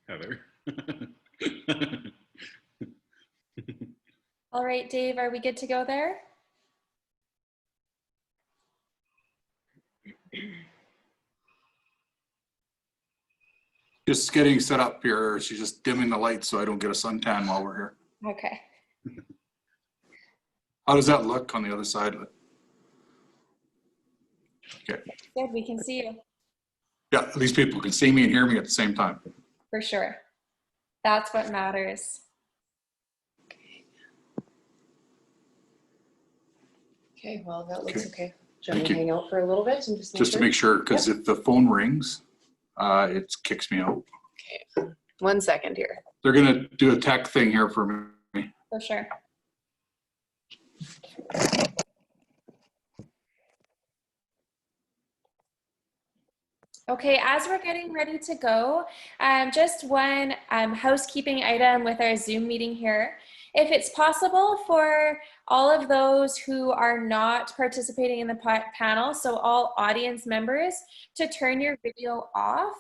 Heather. All right, Dave, are we good to go there? Just getting set up here. She's just dimming the lights so I don't get a suntan while we're here. Okay. How does that look on the other side of it? Okay. Good, we can see you. Yeah, at least people can see me and hear me at the same time. For sure. That's what matters. Okay, well, that looks okay. Do you Thank want me you. to hang out for a little bit and just Just to make sure, because if the phone rings, it kicks me out. Okay, 1 second here. They're going to do a tech thing here for me. For sure. Okay, as we're getting ready to go, just one housekeeping item with our Zoom meeting here. If it's possible for all of those who are not participating in the panel, so all audience members, to turn your video off,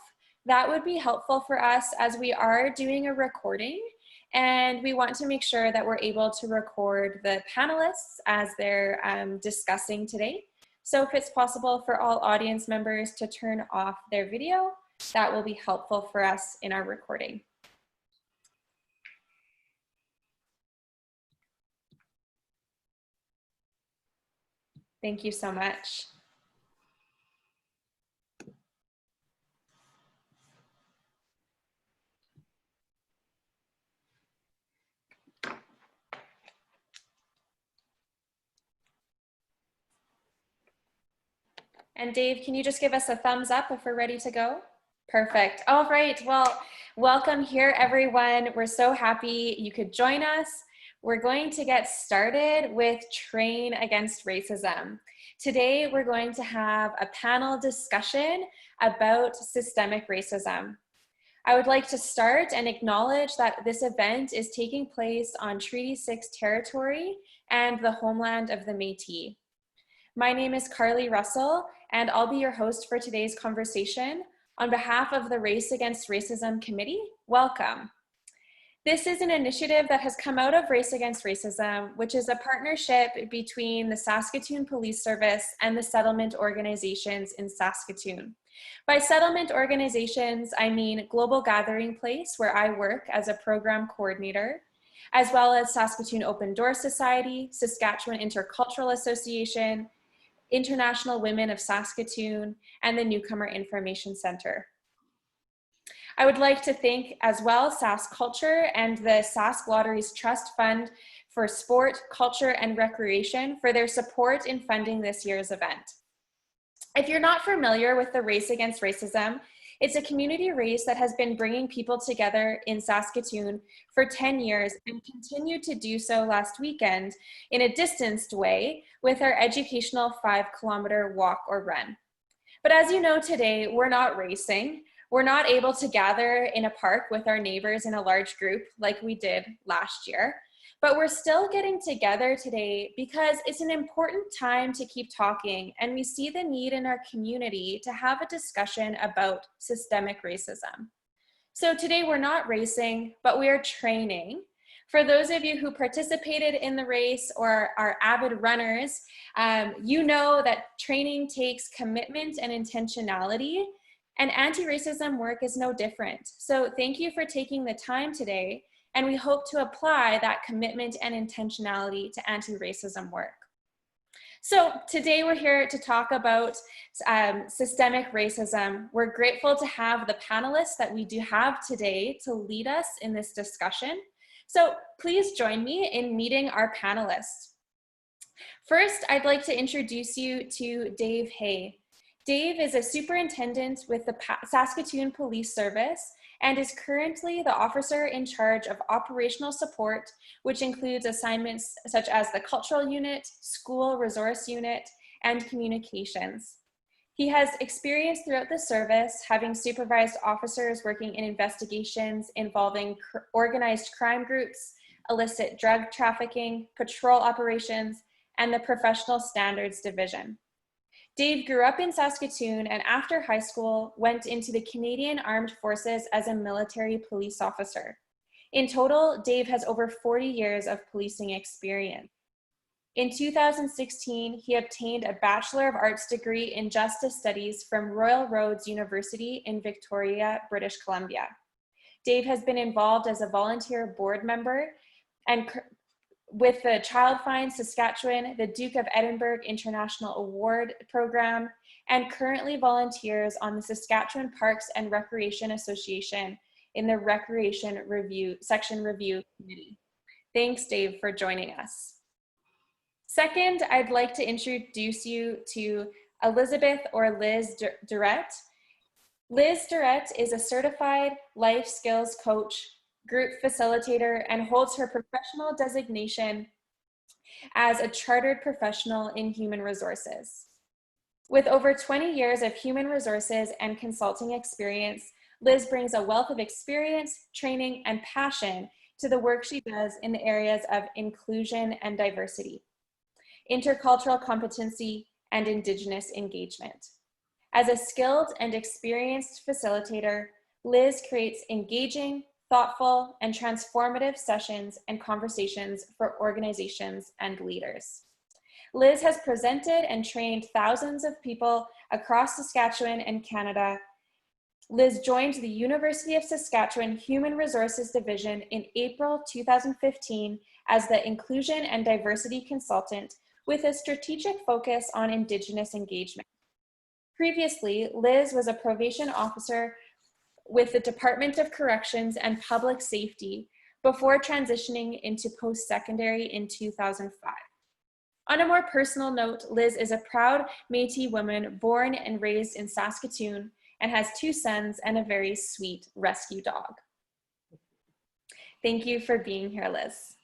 that would be helpful for us as we are doing a recording. And we want to make sure that we're able to record the panelists as they're discussing today. So if it's possible for all audience members to turn off their video, that will be helpful for us in our recording. Thank you so much. And Dave, can you just give us a thumbs up if we're ready to go? Perfect. All right. Well, welcome here, everyone. We're so happy you could join us. We're going to get started with Train Against Racism. Today, we're going to have a panel discussion about systemic racism. I would like to start and acknowledge that this event is taking place on Treaty 6 territory and the homeland of the Métis. My name is Carlie Russell, and I'll be your host for today's conversation. On behalf of the Race Against Racism Committee, welcome. This is an initiative that has come out of Race Against Racism, which is a partnership between the Saskatoon Police Service and the settlement organizations in Saskatoon. By settlement organizations, I mean Global Gathering Place, where I work as a program coordinator, as well as Saskatoon Open Door Society, Saskatchewan Intercultural Association, International Women of Saskatoon, and the Newcomer Information Center. I would like to thank as well Sask Culture and the Sask Lotteries Trust Fund for Sport, Culture, and Recreation for their support in funding this year's event. If you're not familiar with the Race Against Racism, it's a community race that has been bringing people together in Saskatoon for 10 years and continued to do so last weekend in a distanced way with our educational 5-kilometer walk or run. But as you know today, we're not racing. We're not able to gather in a park with our neighbors in a large group like we did last year. But we're still getting together today because it's an important time to keep talking, and we see the need in our community to have a discussion about systemic racism. So today we're not racing, but we are training. For those of you who participated in the race or are avid runners, you know that training takes commitment and intentionality, and anti-racism work is no different. So thank you for taking the time today, and we hope to apply that commitment and intentionality to anti-racism work. So today we're here to talk about systemic racism. We're grateful to have the panelists that we do have today to lead us in this discussion. So please join me in meeting our panelists. First, I'd like to introduce you to Dave Haye. Dave is a superintendent with the Saskatoon Police Service and is currently the officer in charge of operational support, which includes assignments such as the Cultural Unit, School Resource Unit, and Communications. He has experience throughout the service, having supervised officers working in investigations involving organized crime groups, illicit drug trafficking, patrol operations, and the Professional Standards Division. Dave grew up in Saskatoon and after high school went into the Canadian Armed Forces as a military police officer. In total, Dave has over 40 years of policing experience. In 2016, he obtained a Bachelor of Arts degree in Justice Studies from Royal Roads University in Victoria, British Columbia. Dave has been involved as a volunteer board member and with the Child Find Saskatchewan, the Duke of Edinburgh International Award Program, and currently volunteers on the Saskatchewan Parks and Recreation Association in the Recreation Section Review Committee. Thanks, Dave, for joining us. Second, I'd like to introduce you to Elizabeth or Liz Durett. Liz Durett is a certified life skills coach, group facilitator, and holds her professional designation as a chartered professional in human resources. With over 20 years of human resources and consulting experience, Liz brings a wealth of experience, training, and passion to the work she does in the areas of inclusion and diversity, intercultural competency, and Indigenous engagement. As a skilled and experienced facilitator, Liz creates engaging, thoughtful, and transformative sessions and conversations for organizations and leaders. Liz has presented and trained thousands of people across Saskatchewan and Canada. Liz joined the University of Saskatchewan Human Resources Division in April 2015 as the Inclusion and Diversity Consultant with a strategic focus on Indigenous engagement. Previously, Liz was a probation officer with the Department of Corrections and Public Safety before transitioning into post-secondary in 2005. On a more personal note, Liz is a proud Métis woman born and raised in Saskatoon and has 2 sons and a very sweet rescue dog. Thank you for being here, Liz.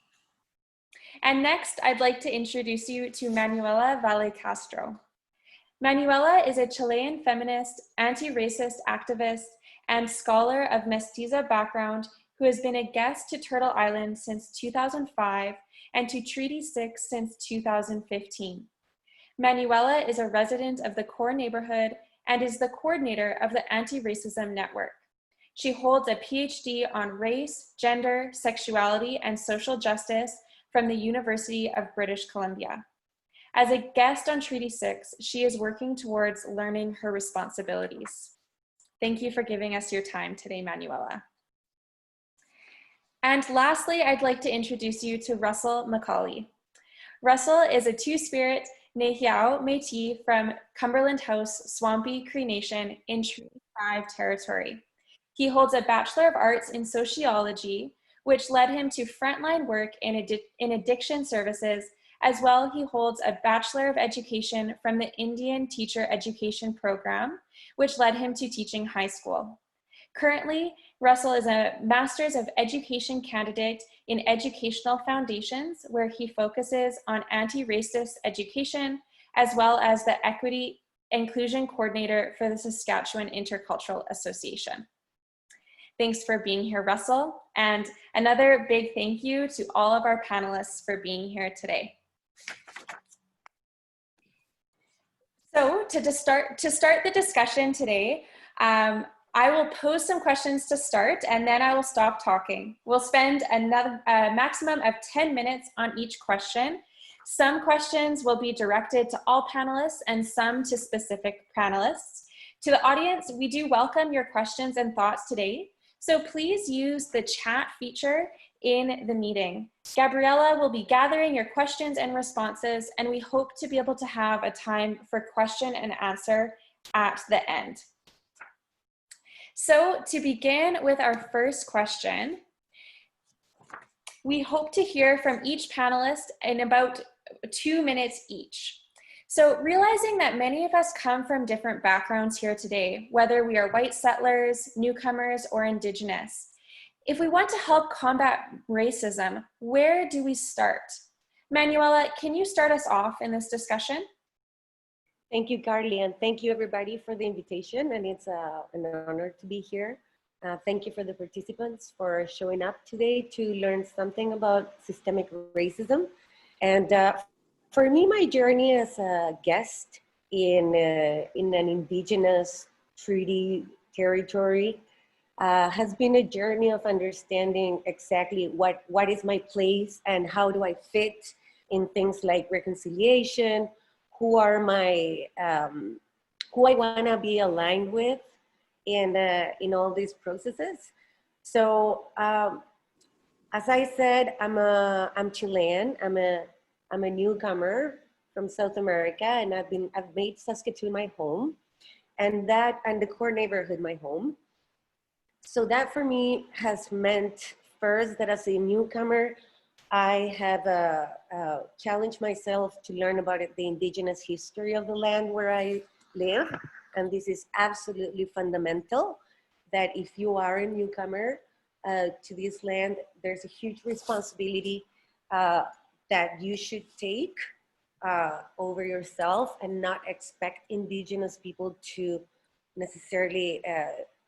And next, I'd like to introduce you to Manuela Valle-Castro. Manuela is a Chilean feminist, anti-racist activist, and scholar of Mestiza background who has been a guest to Turtle Island since 2005 and to Treaty 6 since 2015. Manuela is a resident of the core neighborhood and is the coordinator of the Anti-Racism Network. She holds a PhD on race, gender, sexuality, and social justice from the University of British Columbia. As a guest on Treaty 6, she is working towards learning her responsibilities. Thank you for giving us your time today, Manuela. And lastly, I'd like to introduce you to Russell McAuley. Russell is a Two-Spirit Nehiyaw Métis from Cumberland House, Swampy Cree Nation in Treaty 5 territory. He holds a Bachelor of Arts in Sociology, which led him to frontline work in addiction services. As well, he holds a Bachelor of Education from the Indian Teacher Education Program, which led him to teaching high school. Currently, Russell is a Master's of Education candidate in Educational Foundations, where he focuses on anti-racist education, as well as the Equity Inclusion Coordinator for the Saskatchewan Intercultural Association. Thanks for being here, Russell. And another big thank you to all of our panelists for being here today. So to start the discussion today, I will pose some questions to start and then I will stop talking. We'll spend a maximum of 10 minutes on each question. Some questions will be directed to all panelists and some to specific panelists. To the audience, we do welcome your questions and thoughts today. So please use the chat feature in the meeting. Gabriella will be gathering your questions and responses, and we hope to be able to have a time for question and answer at the end. So to begin with our first question, we hope to hear from each panelist in about 2 minutes each. So realizing that many of us come from different backgrounds here today, whether we are white settlers, newcomers, or Indigenous, if we want to help combat racism, where do we start? Manuela, can you start us off in this discussion? Thank you, Carlie, and thank you everybody for the invitation, and it's an honor to be here. Thank you for the participants for showing up today to learn something about systemic racism. And for me, my journey as a guest in an Indigenous treaty territory has been a journey of understanding exactly what is my place and how do I fit in things like reconciliation, who are my, who I wanna be aligned with in all these processes. So as I said, I'm Chilean, I'm a newcomer from South America, and I've made Saskatoon my home, and the core neighborhood my home. So that for me has meant first that as a newcomer, I have challenged myself to learn about the Indigenous history of the land where I live. And this is absolutely fundamental, that if you are a newcomer to this land, there's a huge responsibility that you should take over yourself and not expect Indigenous people to necessarily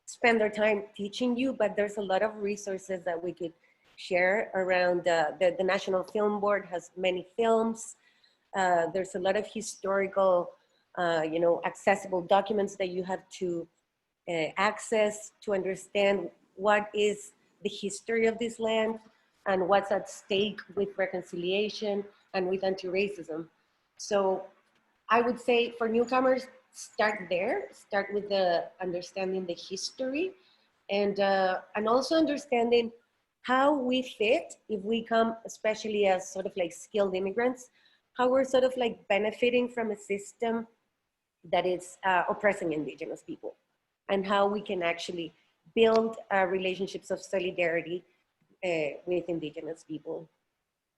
spend their time teaching you, but there's a lot of resources that we could share around. The National Film Board has many films. There's a lot of historical, accessible documents that you have to access to understand what is the history of this land and what's at stake with reconciliation and with anti-racism. So I would say for newcomers, start there, start with the understanding the history and also understanding how we fit if we come, especially as sort of like skilled immigrants, how we're sort of like benefiting from a system that is oppressing Indigenous people, and how we can actually build relationships of solidarity with Indigenous people.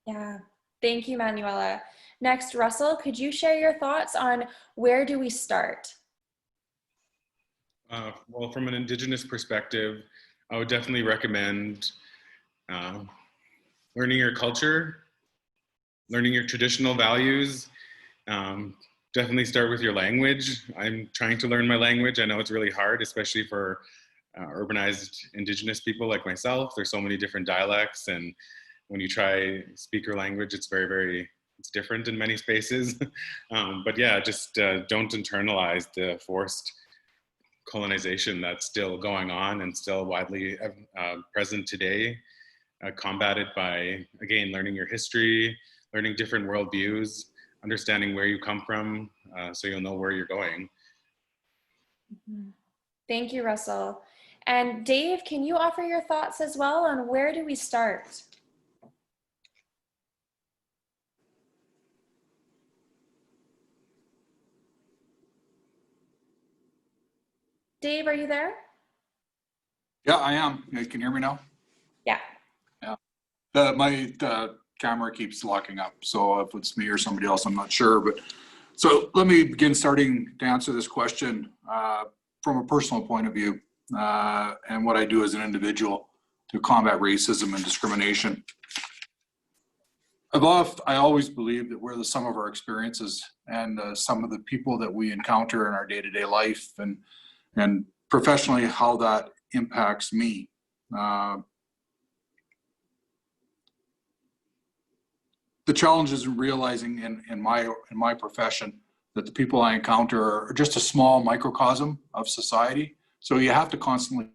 Yeah, thank you, Manuela. Next, Russell, could you share your thoughts on where do we start? Well, from an Indigenous perspective, I would definitely recommend learning your culture, learning your traditional values. Definitely start with your language. I'm trying to learn my language. I know it's really hard, especially for urbanized Indigenous people like myself. There's so many different dialects, and when you try speak your language, it's it's different in many spaces. But yeah, just don't internalize the forced colonization that's still going on and still widely present today. Combated by, again, learning your history, learning different worldviews, understanding where you come from, so you'll know where you're going. Thank you, Russell. And Dave, can you offer your thoughts as well on where do we start? Dave, are you there? Yeah, I am. You can hear me now? Yeah. Yeah. My camera keeps locking up, so if it's me or somebody else, I'm not sure. But so let me begin starting to answer this question from a personal point of view, and what I do as an individual to combat racism and discrimination. I always believe that we're the sum of our experiences and some of the people that we encounter in our day-to-day life, and professionally how that impacts me. The challenge is realizing in my profession that the people I encounter are just a small microcosm of society. So you have to constantly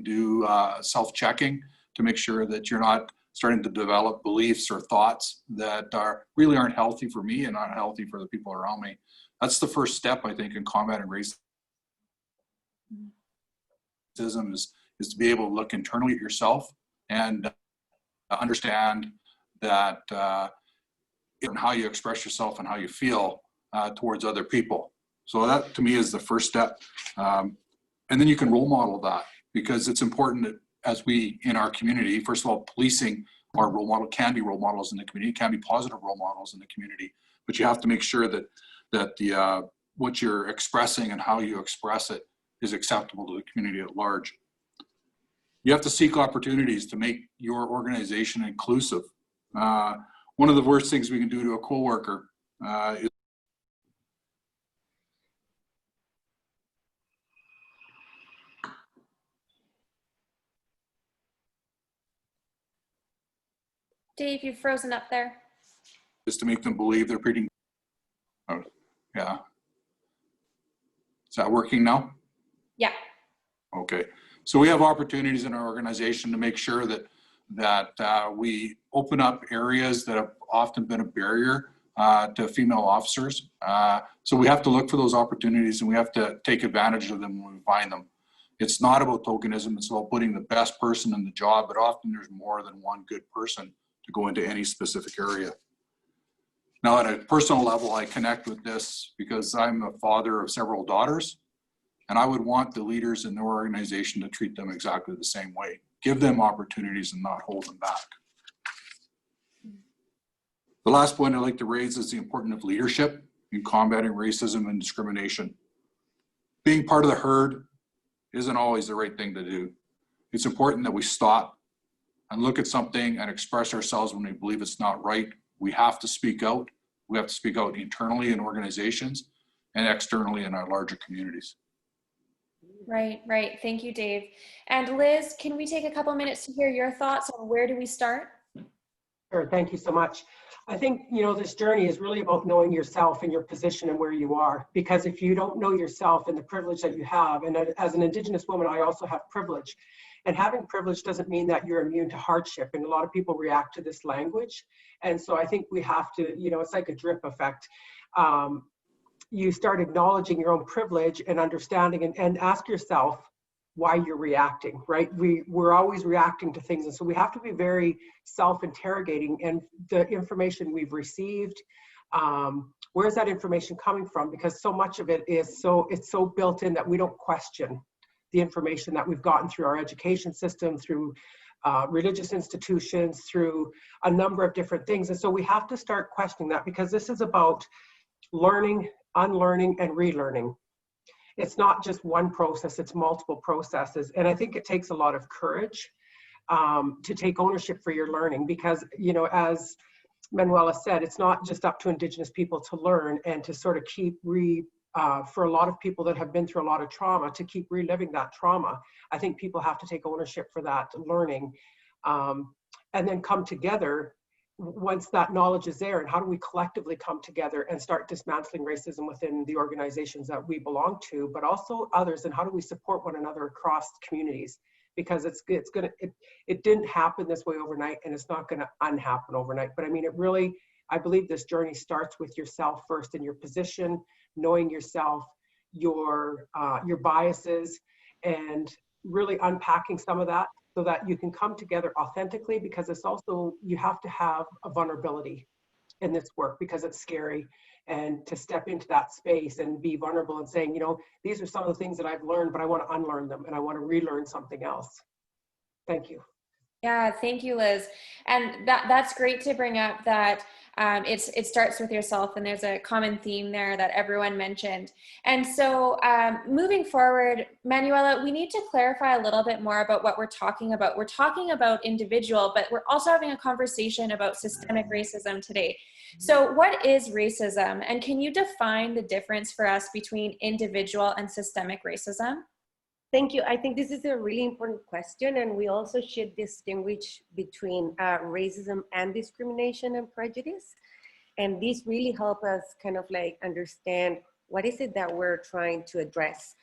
do self-checking to make sure that you're not starting to develop beliefs or thoughts that really aren't healthy for me and not healthy for the people around me. That's the first step, I think, in combating racism, is to be able to look internally at yourself and understand that how you express yourself and how you feel towards other people. So that to me is the first step. And then you can role model that, because it's important that as we in our community, first of all, policing our role model, can be role models in the community, can be positive role models in the community, but you have to make sure that that the what you're expressing and how you express it is acceptable to the community at large. You have to seek opportunities to make your organization inclusive. One of the worst things we can do to a coworker is Dave, you've frozen up there. to make them believe they're pretty. Oh, yeah. Is that working now? Yeah. Okay. So we have opportunities in our organization to make sure that we open up areas that have often been a barrier to female officers. So we have to look for those opportunities, and we have to take advantage of them when we find them. It's not about tokenism, it's about putting the best person in the job, but often there's more than one good person to go into any specific area. Now, at a personal level, I connect with this because I'm a father of several daughters, and I would want the leaders in their organization to treat them exactly the same way. Give them opportunities and not hold them back. The last point I'd like to raise is the importance of leadership in combating racism and discrimination. Being part of the herd isn't always the right thing to do. It's important that we stop and look at something and express ourselves when we believe it's not right. We have to speak out. We have to speak out internally in organizations and externally in our larger communities. Right, right. Thank you, Dave. And Liz, can we take a couple minutes to hear your thoughts on where do we start? Sure, thank you so much. I think, this journey is really about knowing yourself and your position and where you are. Because if you don't know yourself and the privilege that you have, and as an Indigenous woman, I also have privilege. And having privilege doesn't mean that you're immune to hardship. And a lot of people react to this language. And so I think we have to, it's like a drip effect. You start acknowledging your own privilege and understanding and ask yourself why you're reacting, right? We're always reacting to things. And so we have to be very self-interrogating, and the information we've received, where's that information coming from? Because so much of it is it's so built in that we don't question the information that we've gotten through our education system, through religious institutions, through a number of different things. And so we have to start questioning that, because this is about learning, unlearning, and relearning. It's not just one process, it's multiple processes. And I think it takes a lot of courage to take ownership for your learning, because, as Manuela said, it's not just up to Indigenous people to learn and to sort of keep for a lot of people that have been through a lot of trauma, to keep reliving that trauma. I think people have to take ownership for that learning, and then come together once that knowledge is there. And how do we collectively come together and start dismantling racism within the organizations that we belong to, but also others? And how do we support one another across communities? Because it didn't happen this way overnight, and it's not gonna unhappen overnight. But I mean, I believe this journey starts with yourself first, and your position, knowing yourself, your biases, and really unpacking some of that so that you can come together authentically. Because it's also, you have to have a vulnerability in this work, because it's scary, and to step into that space and be vulnerable and saying, these are some of the things that I've learned, but I want to unlearn them and I want to relearn something else. Thank you. Yeah, thank you, Liz. And that's great to bring up that it starts with yourself, and there's a common theme there that everyone mentioned. And so moving forward, Manuela, we need to clarify a little bit more about what we're talking about. We're talking about individual, but we're also having a conversation about systemic racism today. So what is racism? And can you define the difference for us between individual and systemic racism? Thank you. I think this is a really important question, and we also should distinguish between racism and discrimination and prejudice. And these really help us kind of like understand what is it that we're trying to address.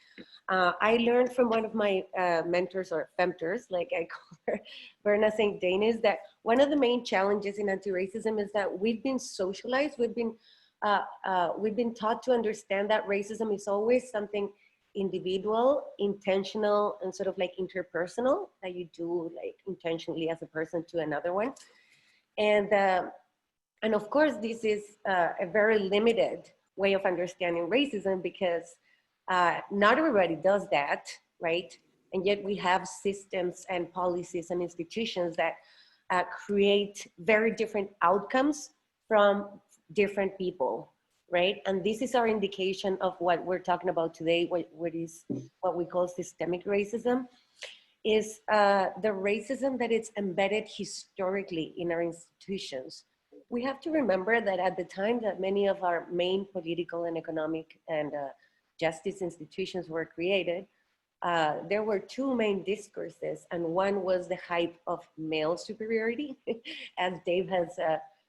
I learned from one of my mentors, or femtors, like I call her, Verna St. Denis, that one of the main challenges in anti-racism is that we've been socialized, we've been taught to understand that racism is always something individual, intentional, and sort of like interpersonal, that you do like intentionally as a person to another one. And of course, this is a very limited way of understanding racism, because not everybody does that, right? And yet we have systems and policies and institutions that create very different outcomes from different people, right? And this is our indication of what we're talking about today, what we call systemic racism, is the racism that is embedded historically in our institutions. We have to remember that at the time that many of our main political and economic and justice institutions were created, there were two main discourses, and one was the hype of male superiority, as Dave has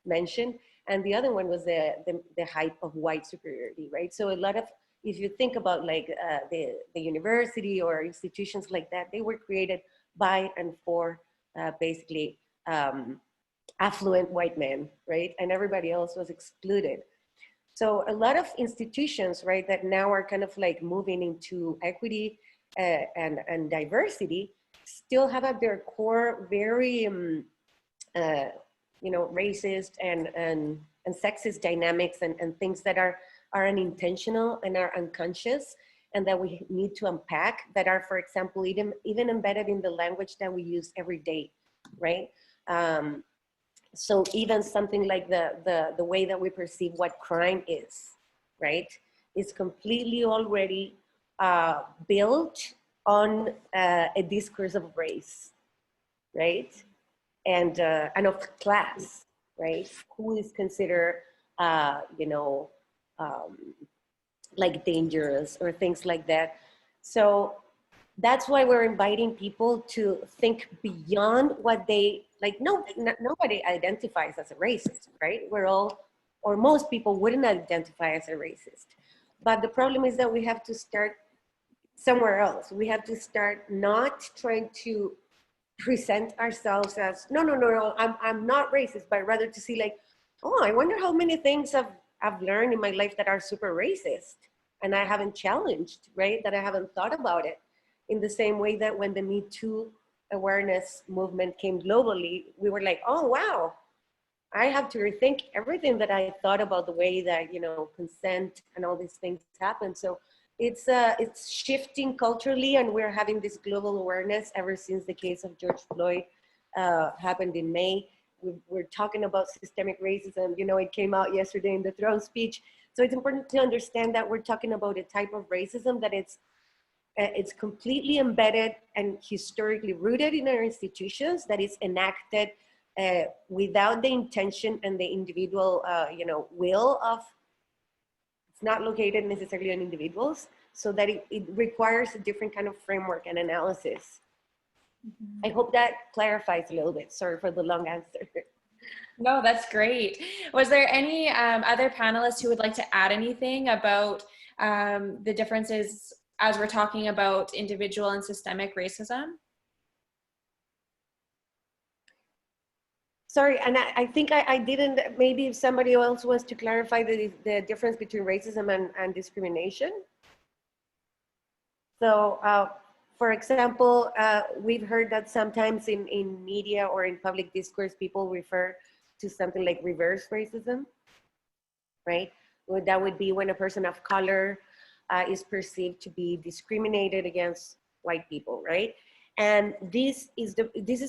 mentioned, and the other one was the hype of white superiority, right? So a lot of, if you think about like the university or institutions like that, they were created by and for basically affluent white men, right? And everybody else was excluded. So a lot of institutions, right, that now are kind of like moving into equity and diversity, still have at their core very, racist and sexist dynamics and things that are unintentional and are unconscious, and that we need to unpack, that are, for example, even embedded in the language that we use every day, right? So even something like the way that we perceive what crime is, right, is completely already built on a discourse of race, right? And of class, right? Who is considered, like dangerous or things like that. So that's why we're inviting people to think beyond what they, like, nobody identifies as a racist, right? We're all, or most people wouldn't identify as a racist. But the problem is that we have to start somewhere else. We have to start not trying to present ourselves as, no, I'm not racist, but rather to see like, oh, I wonder how many things I've learned in my life that are super racist and I haven't challenged, right? That I haven't thought about it. In the same way that when the Me Too awareness movement came globally, we were like, oh, wow, I have to rethink everything that I thought about the way that, consent and all these things happen. So it's shifting culturally, and we're having this global awareness ever since the case of George Floyd happened in May. We're talking about systemic racism. It came out yesterday in the throne speech. So it's important to understand that we're talking about a type of racism that it's completely embedded and historically rooted in our institutions, that is enacted without the intention and the individual, will of, it's not located necessarily on individuals, so that it requires a different kind of framework and analysis. I hope that clarifies a little bit. Sorry for the long answer. No, that's great. Was there any other panelists who would like to add anything about the differences as we're talking about individual and systemic racism? Sorry, and I think I didn't, maybe if somebody else wants to clarify the difference between racism and discrimination. So, for example, we've heard that sometimes in media or in public discourse, people refer to something like reverse racism, right? That would be when a person of color is perceived to be discriminated against white people, right? And this is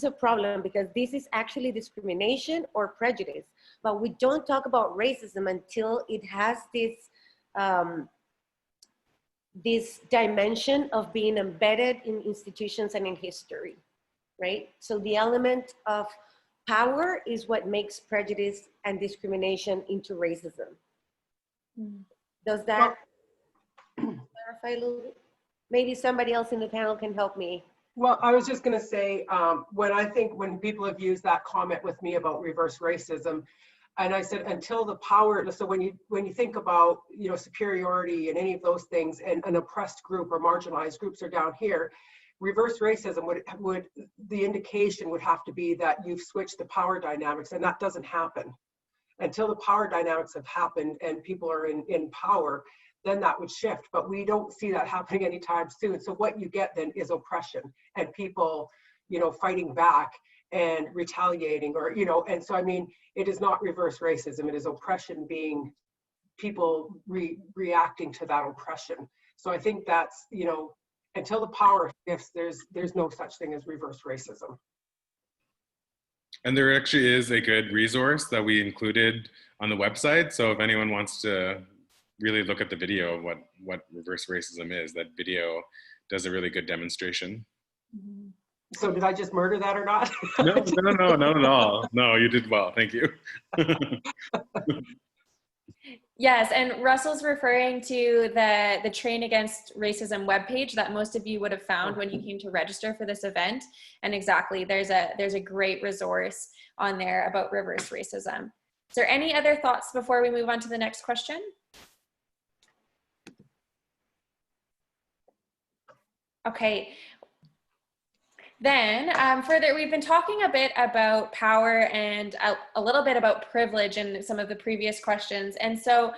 a problem, because this is actually discrimination or prejudice, but we don't talk about racism until it has this dimension of being embedded in institutions and in history, right? So the element of power is what makes prejudice and discrimination into racism. Does that clarify a little bit? Maybe somebody else in the panel can help me. Well, I was just going to say, when people have used that comment with me about reverse racism, and I said, until the power, so when you think about, superiority and any of those things, and an oppressed group or marginalized groups are down here, reverse racism would the indication would have to be that you've switched the power dynamics, and that doesn't happen. Until the power dynamics have happened and people are in power, then that would shift. But we don't see that happening anytime soon. So what you get then is oppression and people, fighting back and retaliating, or, and so, I mean, it is not reverse racism. It is oppression being people reacting to that oppression. So I think that's, until the power shifts, there's no such thing as reverse racism. And there actually is a good resource that we included on the website. So if anyone wants to really look at the video of what reverse racism is. That video does a really good demonstration. So did I just murder that or not? No, not at all. No, you did well. Thank you. Yes, and Russell's referring to the Train Against Racism webpage that most of you would have found when you came to register for this event. And exactly, there's a great resource on there about reverse racism. Is there any other thoughts before we move on to the next question? Okay. Then further, we've been talking a bit about power and a little bit about privilege in some of the previous questions. And so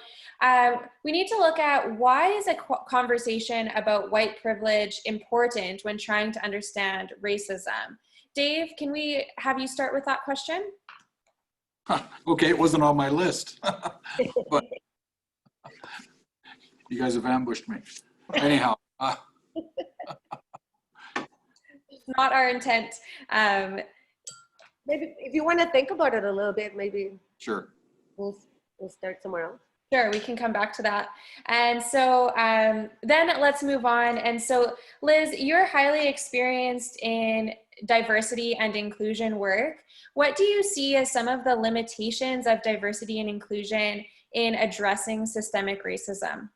we need to look at why is a conversation about white privilege important when trying to understand racism? Dave, can we have you start with that question? Okay, it wasn't on my list, but you guys have ambushed me. Anyhow. Not our intent. Maybe if you want to think about it a little bit, maybe Sure. we'll start somewhere else. Sure, we can come back to that. And so then let's move on. And so Liz, you're highly experienced in diversity and inclusion work. What do you see as some of the limitations of diversity and inclusion in addressing systemic racism?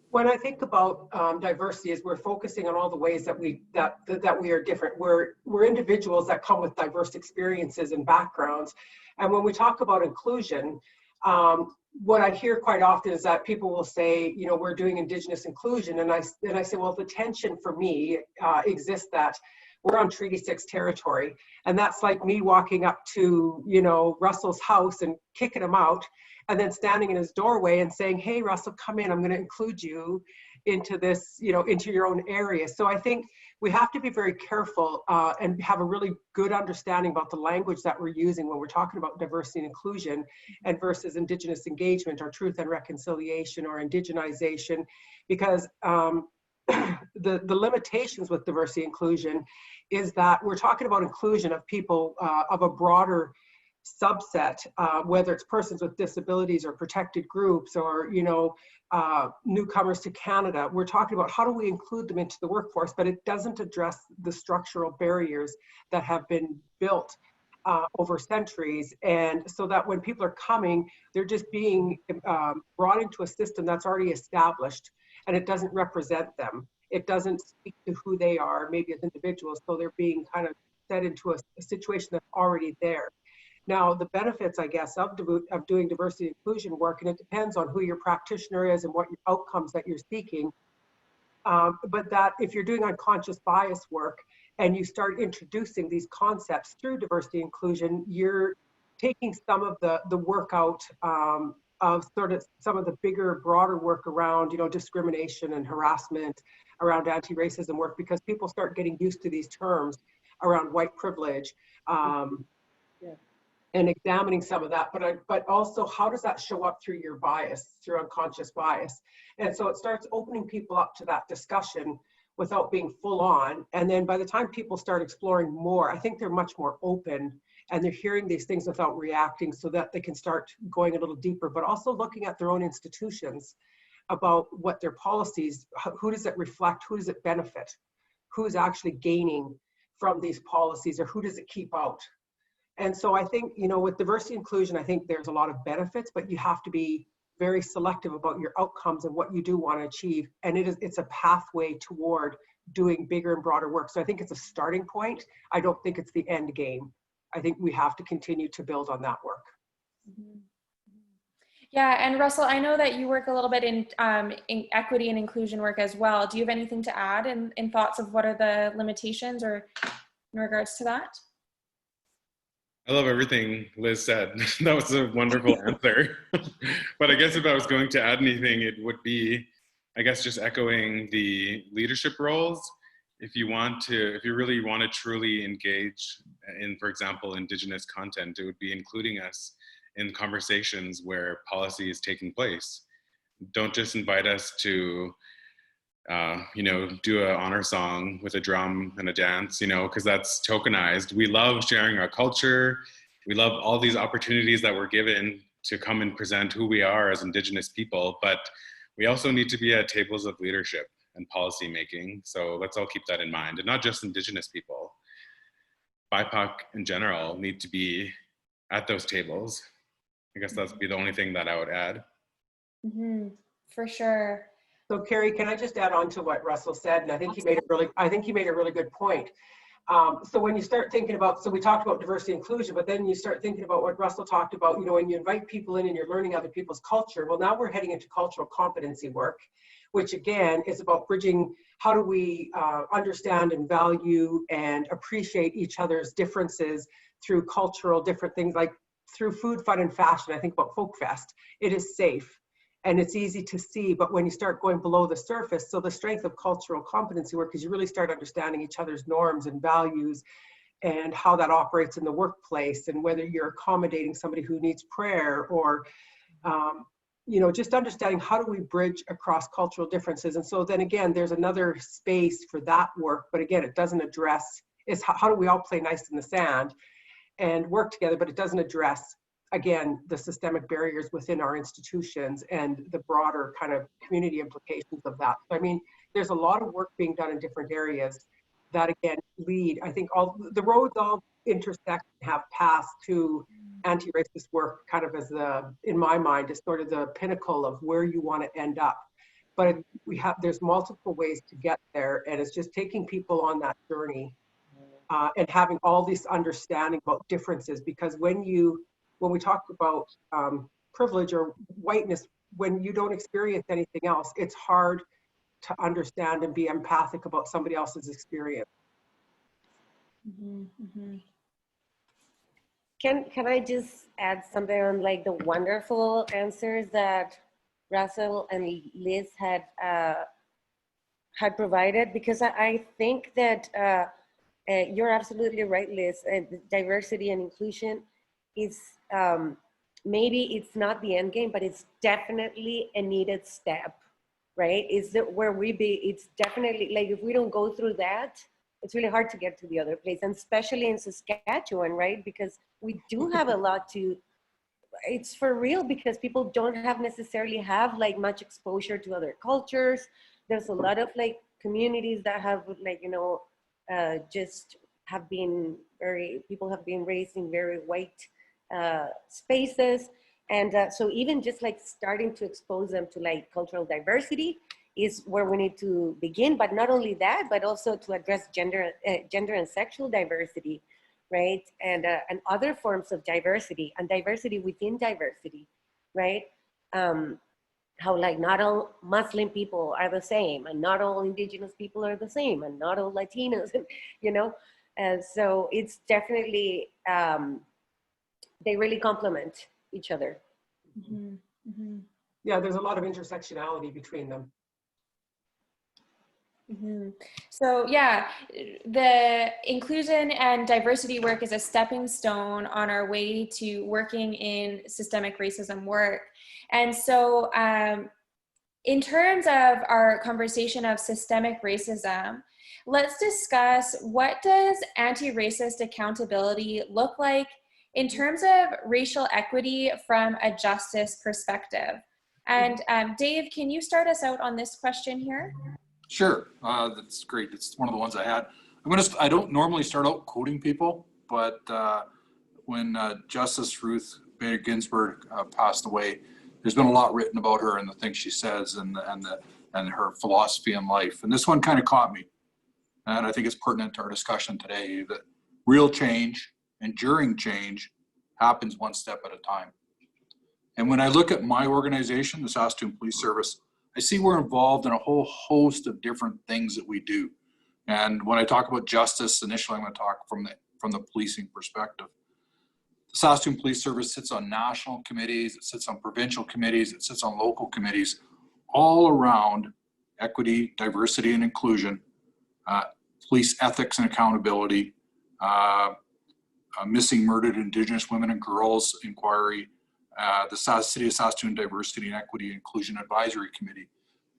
When I think about diversity, is we're focusing on all the ways that we are different. We're individuals that come with diverse experiences and backgrounds. And when we talk about inclusion, what I hear quite often is that people will say, you know, we're doing Indigenous inclusion, and I say, well, the tension for me exists that we're on Treaty 6 territory, and that's like me walking up to, you know, Russell's house and kicking him out, and then standing in his doorway and saying, hey, Russell, come in, I'm going to include you into this, you know, into your own area. So I think we have to be very careful and have a really good understanding about the language that we're using when we're talking about diversity and inclusion and versus Indigenous engagement or truth and reconciliation or indigenization, because the limitations with diversity and inclusion is that we're talking about inclusion of people of a broader subset, whether it's persons with disabilities or protected groups or, you know, newcomers to Canada. We're talking about how do we include them into the workforce, but it doesn't address the structural barriers that have been built over centuries. And so that when people are coming, they're just being brought into a system that's already established, and it doesn't represent them. It doesn't speak to who they are, maybe as individuals, so they're being kind of set into a situation that's already there. Now, the benefits, I guess, of doing diversity and inclusion work, and it depends on who your practitioner is and what your outcomes that you're seeking, but that if you're doing unconscious bias work and you start introducing these concepts through diversity and inclusion, you're taking some of the work out of sort of some of the bigger, broader work around, you know, discrimination and harassment, around anti-racism work, because people start getting used to these terms around white privilege. And examining some of that, but also how does that show up through your bias, through unconscious bias? And so it starts opening people up to that discussion without being full on. And then by the time people start exploring more, I think they're much more open and they're hearing these things without reacting, so that they can start going a little deeper, but also looking at their own institutions about what their policies, who does it reflect, who does it benefit, who's actually gaining from these policies, or who does it keep out? And so I think, you know, with diversity and inclusion, I think there's a lot of benefits, but you have to be very selective about your outcomes and what you do want to achieve. And it's a pathway toward doing bigger and broader work. So I think it's a starting point. I don't think it's the end game. I think we have to continue to build on that work. Yeah, and Russell, I know that you work a little bit in equity and inclusion work as well. Do you have anything to add in thoughts of what are the limitations or in regards to that? I love everything Liz said. That was a wonderful answer. But I guess if I was going to add anything, it would be, I guess, just echoing the leadership roles. If you really want to truly engage in, for example, Indigenous content, it would be including us in conversations where policy is taking place. Don't just invite us to do an honor song with a drum and a dance, because that's tokenized. We love sharing our culture. We love all these opportunities that we're given to come and present who we are as Indigenous people, but we also need to be at tables of leadership and policy making. So let's all keep that in mind, and not just Indigenous people. BIPOC in general need to be at those tables. I guess that'd be the only thing that I would add. Mm-hmm. For sure. So Carrie, can I just add on to what Russell said? And I think he made a really good point. So when you start thinking about, so we talked about diversity and inclusion, but then you start thinking about what Russell talked about, you know, when you invite people in and you're learning other people's culture. Well, now we're heading into cultural competency work, which again is about bridging, how do we understand and value and appreciate each other's differences through cultural different things, like through food, fun, and fashion. I think about Folk Fest. It is safe and it's easy to see, but when you start going below the surface, so the strength of cultural competency work is you really start understanding each other's norms and values and how that operates in the workplace, and whether you're accommodating somebody who needs prayer, or you know, just understanding how do we bridge across cultural differences. And so then again, there's another space for that work, but again, it doesn't address, is how do we all play nice in the sand and work together, but it doesn't address, again, the systemic barriers within our institutions and the broader kind of community implications of that. I mean, there's a lot of work being done in different areas that again lead, I think all the roads all intersect and have passed to anti-racist work, kind of as the, in my mind, is sort of the pinnacle of where you want to end up. But there's multiple ways to get there, and it's just taking people on that journey and having all this understanding about differences. Because when we talk about privilege or whiteness, when you don't experience anything else, it's hard to understand and be empathic about somebody else's experience. Mm-hmm. Mm-hmm. Can I just add something on like the wonderful answers that Russell and Liz had provided? Because I think that you're absolutely right, Liz. Diversity and inclusion is maybe it's not the end game, but it's definitely a needed step, right? Is that where it's definitely like, if we don't go through that, it's really hard to get to the other place, and especially in Saskatchewan, right? Because we do have a lot to, it's for real, because people don't necessarily have like much exposure to other cultures. There's a lot of like communities that have like, you know, just have been people have been raised in very white spaces. And so even just like starting to expose them to like cultural diversity is where we need to begin. But not only that, but also to address gender and sexual diversity, right? And other forms of diversity, and diversity within diversity, right? How like not all Muslim people are the same, and not all Indigenous people are the same, and not all Latinos, you know? And so it's definitely, they really complement each other. Mm-hmm. Mm-hmm. Yeah, there's a lot of intersectionality between them. Mm-hmm. So yeah, the inclusion and diversity work is a stepping stone on our way to working in systemic racism work. And so in terms of our conversation of systemic racism, let's discuss, what does anti-racist accountability look like in terms of racial equity from a justice perspective? And Dave, can you start us out on this question here? Sure, that's great. It's one of the ones I had. I don't normally start out quoting people, but when Justice Ruth Bader Ginsburg passed away, there's been a lot written about her and the things she says and her philosophy in life. And this one kind of caught me. And I think it's pertinent to our discussion today, that real change, enduring change, happens one step at a time. And when I look at my organization, the Saskatoon Police Service, I see we're involved in a whole host of different things that we do. And when I talk about justice, initially I'm going to talk from the policing perspective. The Saskatoon Police Service sits on national committees, it sits on provincial committees, it sits on local committees, all around equity, diversity, and inclusion, police ethics and accountability, missing murdered Indigenous women and girls inquiry, the City of Saskatoon Diversity and Equity Inclusion Advisory Committee.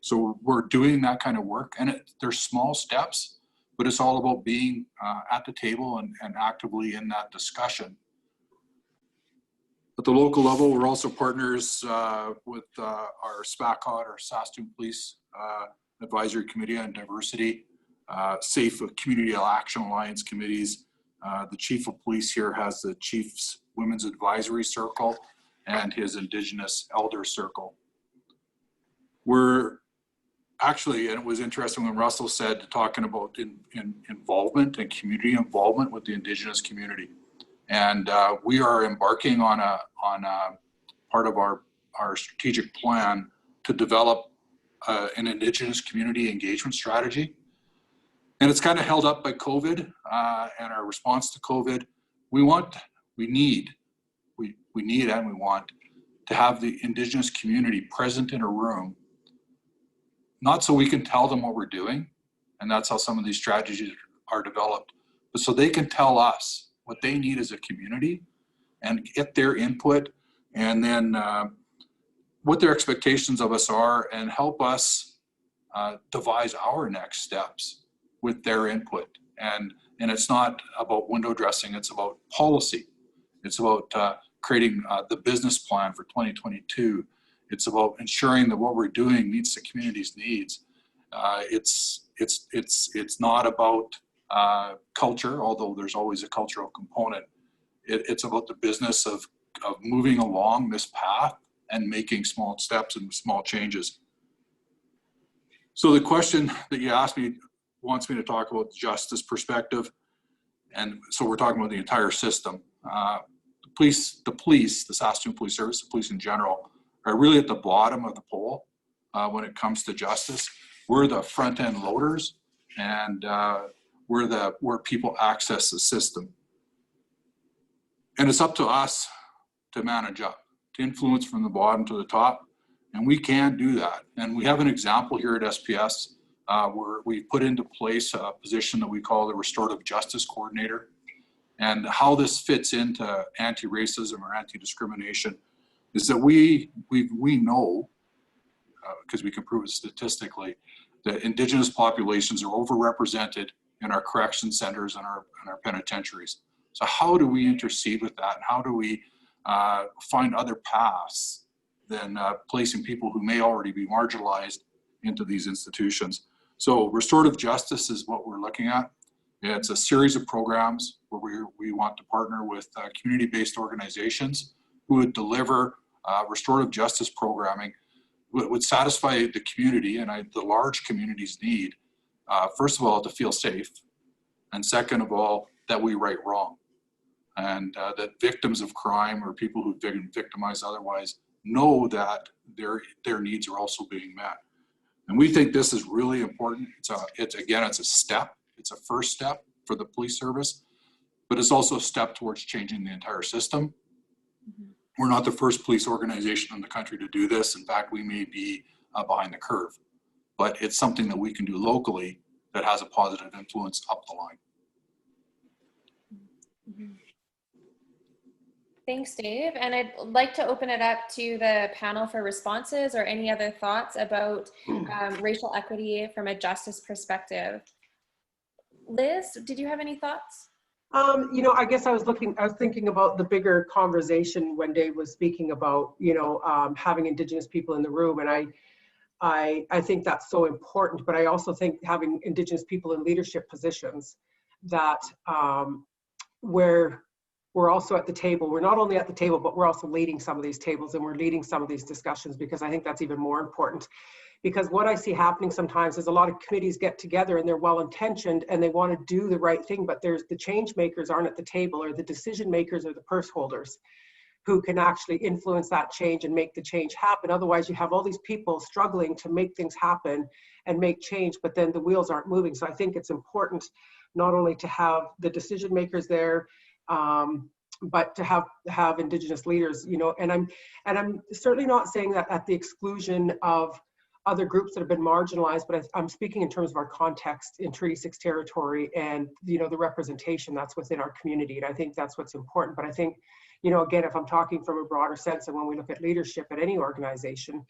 So we're doing that kind of work, and there's small steps, but it's all about being at the table and actively in that discussion. At the local level, we're also partners with our SPACOT, our Saskatoon Police Advisory Committee on Diversity, Safe Community Action Alliance committees. The Chief of Police here has the Chief's Women's Advisory Circle and his Indigenous Elder Circle. We're actually, and it was interesting when Russell said, talking about involvement and community involvement with the Indigenous community. And we are embarking on a part of our strategic plan to develop an Indigenous community engagement strategy. And it's kind of held up by COVID and our response to COVID. We need and we want to have the Indigenous community present in a room, not so we can tell them what we're doing, and that's how some of these strategies are developed, but so they can tell us what they need as a community and get their input, and then what their expectations of us are, and help us devise our next steps with their input. And it's not about window dressing, it's about policy. It's about creating the business plan for 2022. It's about ensuring that what we're doing meets the community's needs. It's not about culture, although there's always a cultural component. It's about the business of moving along this path and making small steps and small changes. So the question that you asked me wants me to talk about the justice perspective. And so we're talking about the entire system. The police, the Saskatoon Police Service, the police in general, are really at the bottom of the pole when it comes to justice. We're the front end loaders, and we're where people access the system. And it's up to us to manage up, to influence from the bottom to the top, and we can do that. And we have an example here at SPS where we put into place a position that we call the Restorative Justice Coordinator. And how this fits into anti-racism or anti-discrimination is that we know, because we can prove it statistically, that Indigenous populations are overrepresented in our correction centers and our penitentiaries. So how do we intercede with that? And how do we find other paths than placing people who may already be marginalized into these institutions? So restorative justice is what we're looking at. It's a series of programs where we want to partner with community-based organizations who would deliver restorative justice programming that would satisfy the community and the large community's need, first of all, to feel safe, and second of all, that we right wrong, and that victims of crime or people who've been victimized otherwise know that their needs are also being met. And we think this is really important. It's a step. It's a first step for the police service, but it's also a step towards changing the entire system. Mm-hmm. We're not the first police organization in the country to do this. In fact, we may be behind the curve, but it's something that we can do locally that has a positive influence up the line. Mm-hmm. Thanks, Dave. And I'd like to open it up to the panel for responses or any other thoughts about racial equity from a justice perspective. Liz, did you have any thoughts? I guess I was thinking about the bigger conversation when Dave was speaking about, having Indigenous people in the room. And I think that's so important, but I also think having Indigenous people in leadership positions that where we're also at the table. We're not only at the table, but we're also leading some of these tables and we're leading some of these discussions, because I think that's even more important. Because what I see happening sometimes is a lot of committees get together and they're well-intentioned and they want to do the right thing, but the change makers aren't at the table, or the decision makers or the purse holders who can actually influence that change and make the change happen. Otherwise, you have all these people struggling to make things happen and make change, but then the wheels aren't moving. So I think it's important not only to have the decision makers there, but to have Indigenous leaders, and I'm certainly not saying that at the exclusion of other groups that have been marginalized, but I'm speaking in terms of our context in Treaty 6 territory and, the representation that's within our community. And I think that's what's important. But I think, again, if I'm talking from a broader sense, and when we look at leadership at any organization,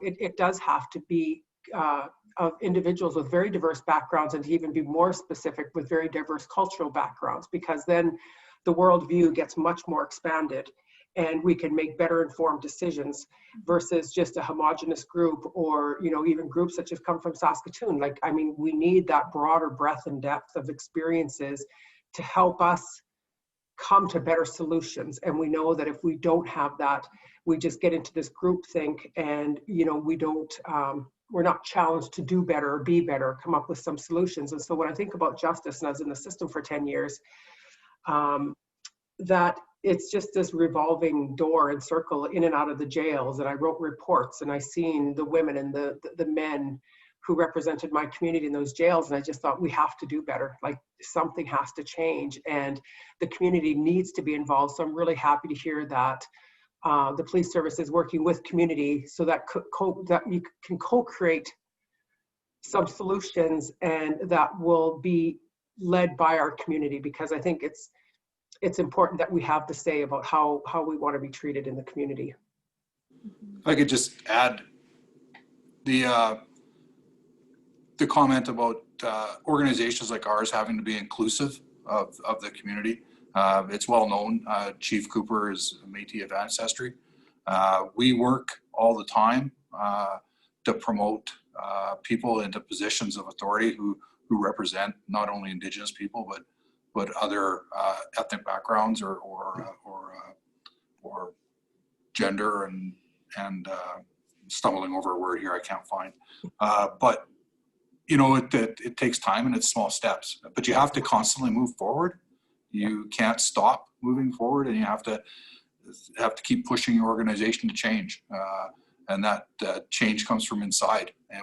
it does have to be of individuals with very diverse backgrounds, and to even be more specific, with very diverse cultural backgrounds, because then the worldview gets much more expanded. and we can make better informed decisions versus just a homogenous group, or, you know, even groups that just come from Saskatoon. Like, I mean, we need that broader breadth and depth of experiences to help us come to better solutions. And we know that if we don't have that, we just get into this group think, and, you know, we don't, we're not challenged to do better or be better, come up with some solutions. And so when I think about justice, and I was in the system for 10 years, that it's just this revolving door and circle in and out of the jails. And I wrote reports, and I seen the women and the men who represented my community in those jails. And I just thought, we have to do better. Like, something has to change, and the community needs to be involved. So I'm really happy to hear that the police service is working with community so that that you can co-create some solutions, and that will be led by our community, because I think it's important that we have to say about how we want to be treated in the community. If I could just add the comment about organizations like ours having to be inclusive of the community. It's well known, Chief Cooper is Métis of ancestry. We work all the time to promote people into positions of authority who represent not only Indigenous people, but other ethnic backgrounds or gender and stumbling over a word here I can't find. But you know, it takes time and it's small steps, but you have to constantly move forward. You can't stop moving forward, and you have to keep pushing your organization to change. And that change comes from inside. And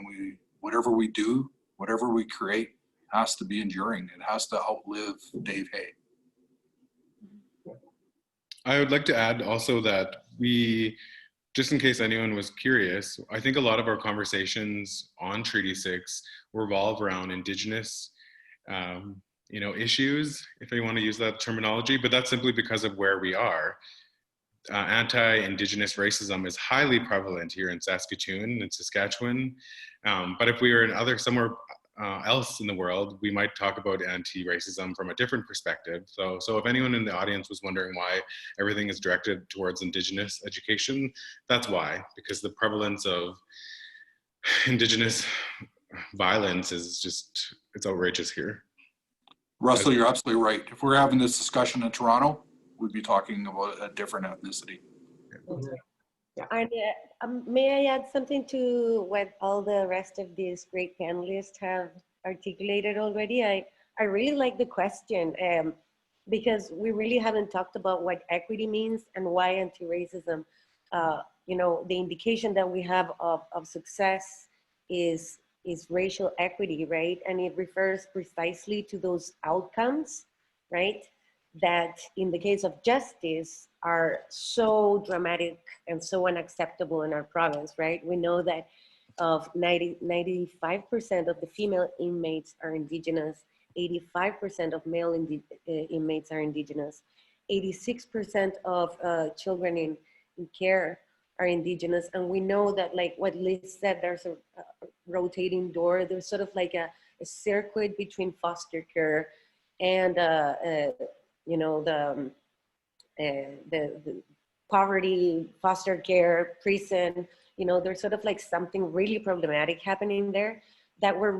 whatever we do, whatever we create, has to be enduring. It has to outlive Dave Haye. I would like to add also that just in case anyone was curious, I think a lot of our conversations on Treaty 6 revolve around Indigenous issues, if you want to use that terminology, but that's simply because of where we are. Anti-Indigenous racism is highly prevalent here in Saskatoon and Saskatchewan. But if we were in somewhere else in the world, we might talk about anti-racism from a different perspective. So if anyone in the audience was wondering why everything is directed towards Indigenous education, that's why, because the prevalence of Indigenous violence is just, it's outrageous here. Russell, you're absolutely right. If we're having this discussion in Toronto, we'd be talking about a different ethnicity. Yeah. And may I add something to what all the rest of these great panelists have articulated already? I really like the question because we really haven't talked about what equity means and why anti-racism. You know, the indication that we have of success is racial equity, right? And it refers precisely to those outcomes, right? That in the case of justice are so dramatic and so unacceptable in our province, right? We know that of 95% of the female inmates are Indigenous, 85% of male inmates are Indigenous, 86% of children in care are Indigenous. And we know that, like what Liz said, there's a rotating door. There's sort of like a circuit between foster care and you know, the poverty, foster care, prison. You know, there's sort of like something really problematic happening there that we're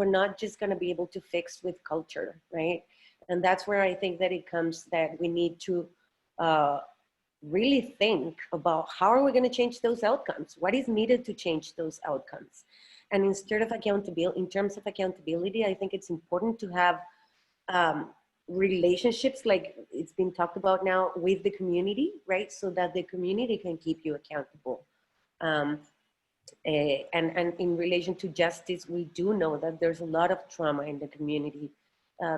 not just going to be able to fix with culture, right? And that's where I think that it comes that we need to really think about how are we going to change those outcomes? What is needed to change those outcomes? And instead of accountability, in terms of accountability, I think it's important to have relationships like it's been talked about now with the community, right? So that the community can keep you accountable. And in relation to justice, we do know that there's a lot of trauma in the community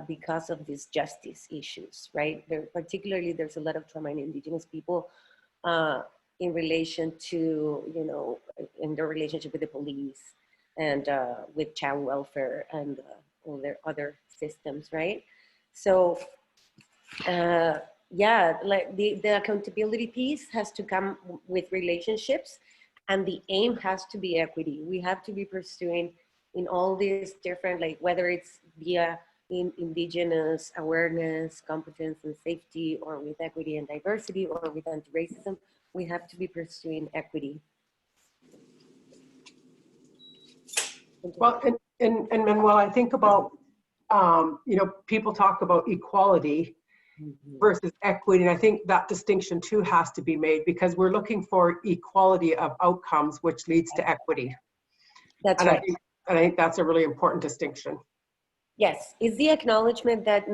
because of these justice issues, right? Particularly, there's a lot of trauma in Indigenous people in relation to, you know, in their relationship with the police and with child welfare and all their other systems, right? So, yeah, like the accountability piece has to come with relationships, and the aim has to be equity. We have to be pursuing in all these different, like whether it's via in Indigenous awareness, competence, and safety, or with equity and diversity, or with anti-racism, we have to be pursuing equity. Well, and Manuela, I think about, you know, people talk about equality versus equity, and I think that distinction too has to be made, because we're looking for equality of outcomes, which leads to equity. That's and right. I think that's a really important distinction. Yes, it's the acknowledgement that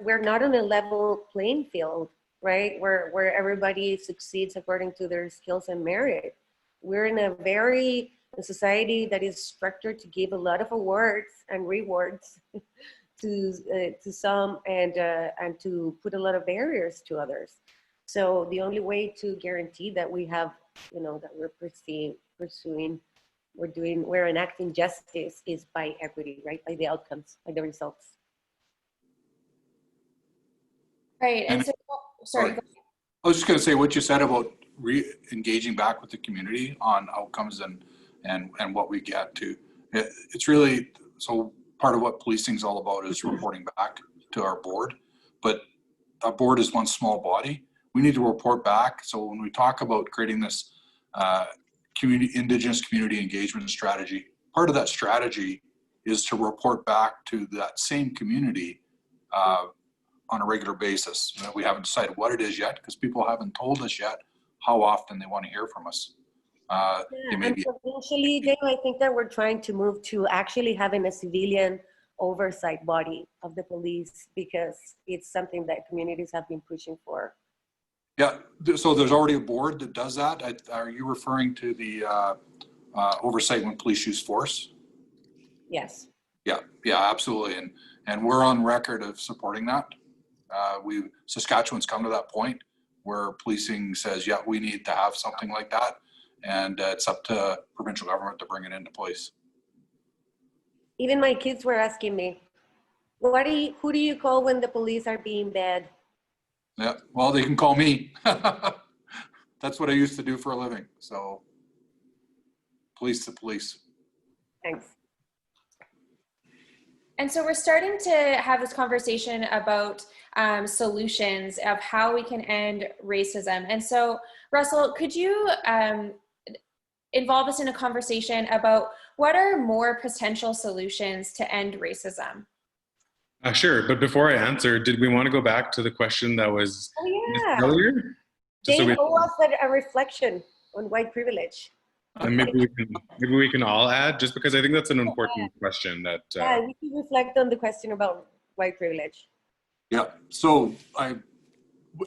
we're not on a level playing field, right? Where everybody succeeds according to their skills and merit. We're in a society that is structured to give a lot of awards and rewards to some, and to put a lot of barriers to others. So the only way to guarantee that we have, you know, that we're pursuing, we're enacting justice is by equity, right? By the outcomes, by the results. Right. And And so, sorry. I was just going to say what you said about re-engaging back with the community on outcomes and what we get to. It's really, so part of what policing is all about is reporting back to our board, but our board is one small body. We need to report back. So when we talk about creating this Indigenous community engagement strategy, part of that strategy is to report back to that same community on a regular basis. We haven't decided what it is yet, because people haven't told us yet how often they want to hear from us. And potentially, Dave, I think that we're trying to move to actually having a civilian oversight body of the police, because it's something that communities have been pushing for. Yeah, so there's already a board that does that. Are you referring to the oversight when police use force? Yes. Yeah, absolutely. And we're on record of supporting that. Saskatchewan's come to that point where policing says, yeah, we need to have something like that. And it's up to provincial government to bring it into place. Even my kids were asking me, who do you call when the police are being bad? Yeah, well, they can call me. That's what I used to do for a living. So police to police. Thanks. And so we're starting to have this conversation about solutions of how we can end racism. And so, Russell, could you involve us in a conversation about what are more potential solutions to end racism? Sure, but before I answer, did we want to go back to the question that was earlier? Dave owed us a reflection on white privilege. Maybe we can all add, just because I think that's an important question that. Yeah, we can reflect on the question about white privilege. Yeah, so I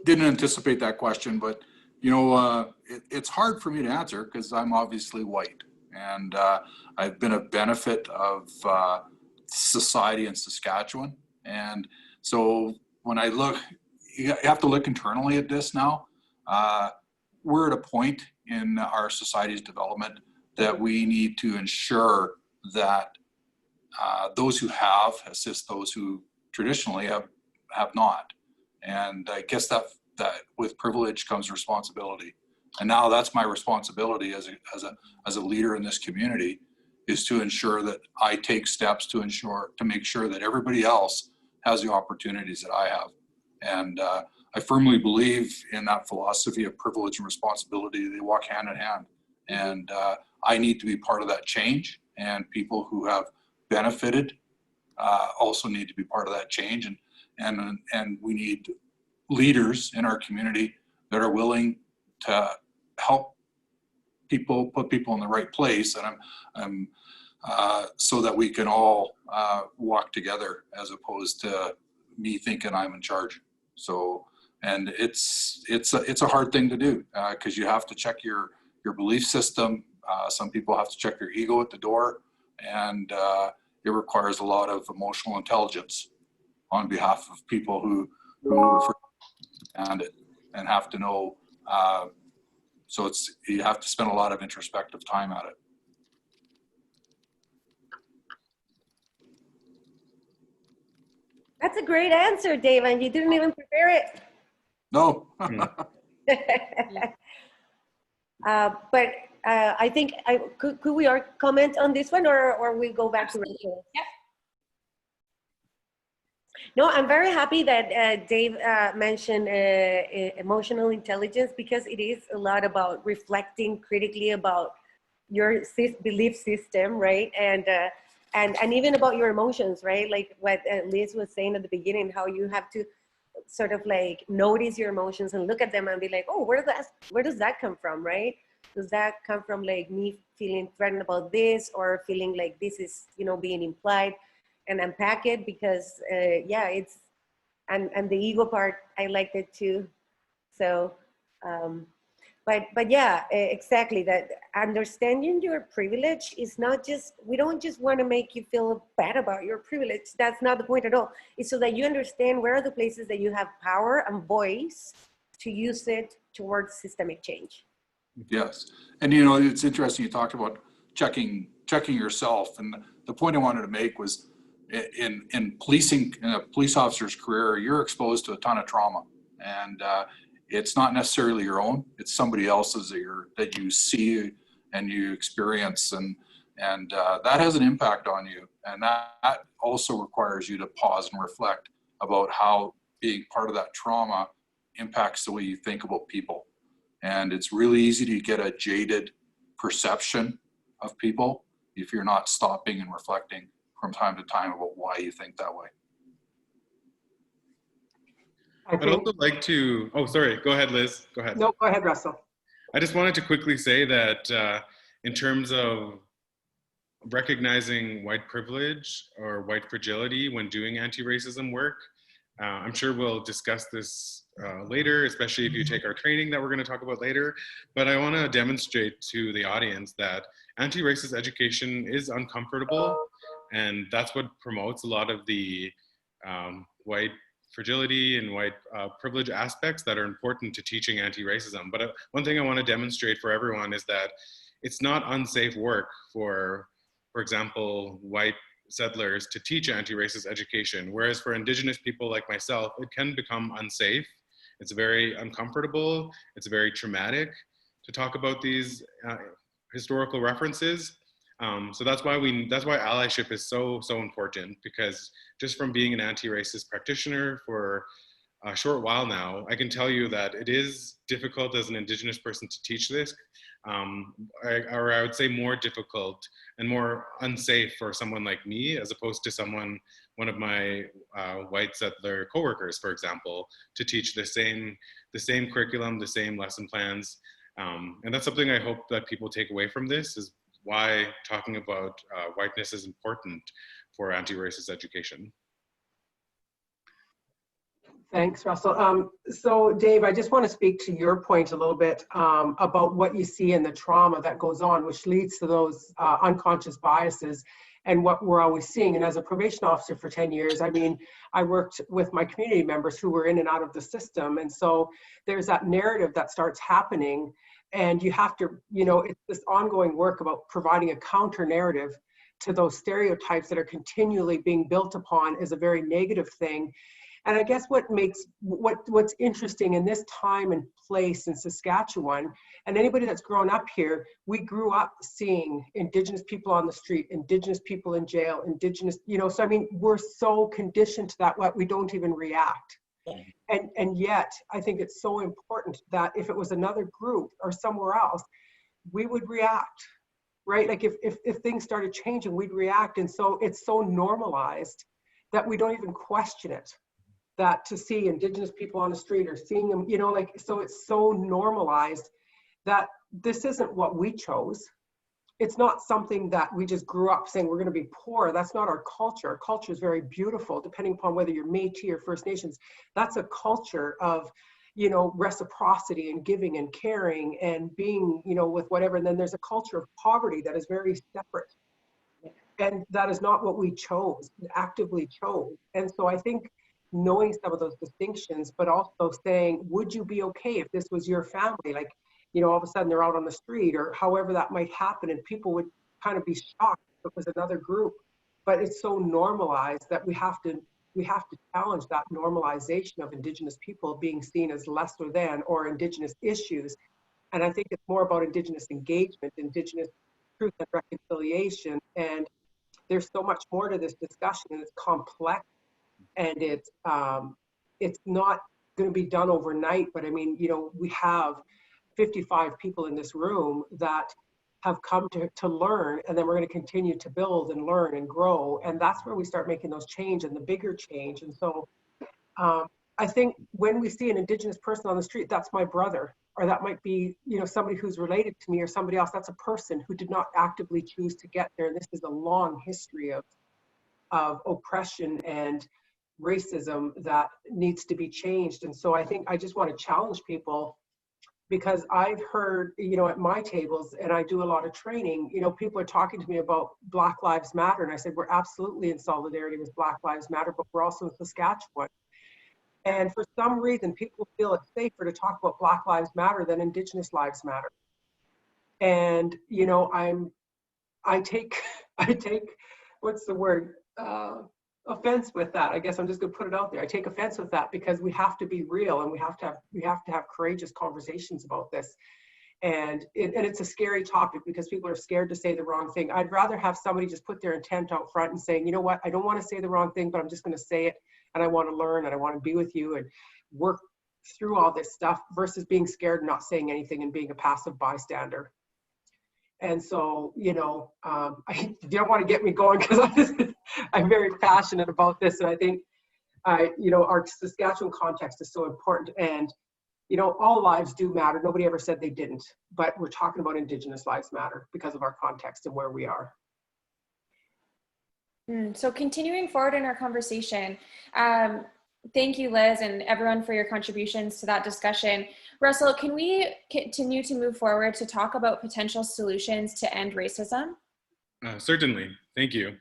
didn't anticipate that question, but you know, it's hard for me to answer because I'm obviously white, and I've been a benefit of society in Saskatchewan. And so when I look, you have to look internally at this now. We're at a point in our society's development that we need to ensure that those who have assist those who traditionally have not. And I guess that with privilege comes responsibility. And now that's my responsibility as a leader in this community, is to ensure that I take steps to make sure that everybody else has the opportunities that I have. And I firmly believe in that philosophy of privilege and responsibility. They walk hand in hand. And I need to be part of that change. And people who have benefited also need to be part of that change. And we need leaders in our community that are willing to help people, put people in the right place, and so that we can all walk together, as opposed to me thinking I'm in charge. So, and it's a hard thing to do, because you have to check your belief system. Some people have to check their ego at the door, and it requires a lot of emotional intelligence on behalf of people who understand it and have to know. So you have to spend a lot of introspective time at it. That's a great answer, Dave, and you didn't even prepare it. No. But I think could we comment on this one, or we go back to Rachel? Yep. No, I'm very happy that Dave mentioned emotional intelligence, because it is a lot about reflecting critically about your belief system, right? And even about your emotions, right? Like what Liz was saying at the beginning, how you have to sort of like notice your emotions and look at them and be like, oh, where does that come from, right? Does that come from like me feeling threatened about this, or feeling like this is, you know, being implied, and unpack it, because yeah, it's, and the ego part, I liked it too. So, but yeah, exactly, that understanding your privilege is not just, we don't just want to make you feel bad about your privilege. That's not the point at all. It's so that you understand where are the places that you have power and voice to use it towards systemic change. Yes. And you know, it's interesting, you talked about checking yourself. And the point I wanted to make was in policing, in a police officer's career, you're exposed to a ton of trauma. And it's not necessarily your own, it's somebody else's that you see and you experience. And that has an impact on you. And that also requires you to pause and reflect about how being part of that trauma impacts the way you think about people. And it's really easy to get a jaded perception of people if you're not stopping and reflecting from time to time about why you think that way. I'd also like to, oh, sorry, go ahead, Liz, go ahead. No, go ahead, Russell. I just wanted to quickly say that in terms of recognizing white privilege or white fragility when doing anti-racism work, I'm sure we'll discuss this later, especially if you take our training that we're going to talk about later. But I want to demonstrate to the audience that anti-racist education is uncomfortable, and that's what promotes a lot of the white fragility and white privilege aspects that are important to teaching anti-racism. But one thing I want to demonstrate for everyone is that it's not unsafe work for example, white settlers to teach anti-racist education, whereas for Indigenous people like myself, it can become unsafe. It's very uncomfortable. It's very traumatic to talk about these historical references. So that's why allyship is so important, because just from being an anti-racist practitioner for a short while now, I can tell you that it is difficult as an Indigenous person to teach this, or I would say more difficult and more unsafe for someone like me, as opposed to one of my white settler coworkers, for example, to teach the same curriculum, the same lesson plans. And that's something I hope that people take away from this, is why talking about whiteness is important for anti-racist education. Thanks, Russell. So Dave, I just want to speak to your point a little bit about what you see in the trauma that goes on, which leads to those unconscious biases and what we're always seeing. And as a probation officer for 10 years, I mean, I worked with my community members who were in and out of the system. And so there's that narrative that starts happening, and you have to, you know, it's this ongoing work about providing a counter narrative to those stereotypes that are continually being built upon is a very negative thing. And I guess what's interesting in this time and place in Saskatchewan, and anybody that's grown up here, we grew up seeing Indigenous people on the street, Indigenous people in jail, Indigenous, you know, so I mean, we're so conditioned to that, what we don't even react. And yet, I think it's so important that if it was another group or somewhere else, we would react, right? Like if things started changing, we'd react. And so it's so normalized that we don't even question it. That to see Indigenous people on the street or seeing them, you know, like, so it's so normalized that this isn't what we chose. It's not something that we just grew up saying we're going to be poor. That's not our culture. Our culture is very beautiful, depending upon whether you're Métis or First Nations. That's a culture of, you know, reciprocity and giving and caring and being, you know, with whatever. And then there's a culture of poverty that is very separate. And that is not what we chose, actively chose. And so I think knowing some of those distinctions, but also saying, would you be okay if this was your family? Like, you know, all of a sudden they're out on the street or however that might happen, and people would kind of be shocked if it was another group. But it's so normalized that we have to challenge that normalization of Indigenous people being seen as lesser than, or Indigenous issues. And I think it's more about Indigenous engagement, Indigenous truth and reconciliation. And there's so much more to this discussion, and it's complex. and it's not going to be done overnight. But I mean, you know, we have 55 people in this room that have come to learn, and then we're going to continue to build and learn and grow, and that's where we start making those change and the bigger change. And so I think when we see an Indigenous person on the street, that's my brother, or that might be, you know, somebody who's related to me or somebody else. That's a person who did not actively choose to get there. This is a long history of oppression and racism that needs to be changed. And so I think I just want to challenge people, because I've heard, you know, at my tables, and I do a lot of training, you know, people are talking to me about Black Lives Matter. And I said, we're absolutely in solidarity with Black Lives Matter, but we're also in Saskatchewan. And for some reason, people feel it's safer to talk about Black Lives Matter than Indigenous Lives Matter. And, you know, I take, what's the word? Offense with that. I guess I'm just going to put it out there. I take offense with that, because we have to be real, and we have to have courageous conversations about this. And it's a scary topic, because people are scared to say the wrong thing. I'd rather have somebody just put their intent out front and saying, you know what, I don't want to say the wrong thing, but I'm just going to say it, and I want to learn, and I want to be with you and work through all this stuff, versus being scared and not saying anything and being a passive bystander. And so, you know, you don't want to get me going, because I'm very passionate about this. And I think, you know, our Saskatchewan context is so important. And, you know, all lives do matter. Nobody ever said they didn't. But we're talking about Indigenous lives matter because of our context and where we are. So continuing forward in our conversation, thank you, Liz, and everyone for your contributions to that discussion. Russell, can we continue to move forward to talk about potential solutions to end racism? Certainly, thank you.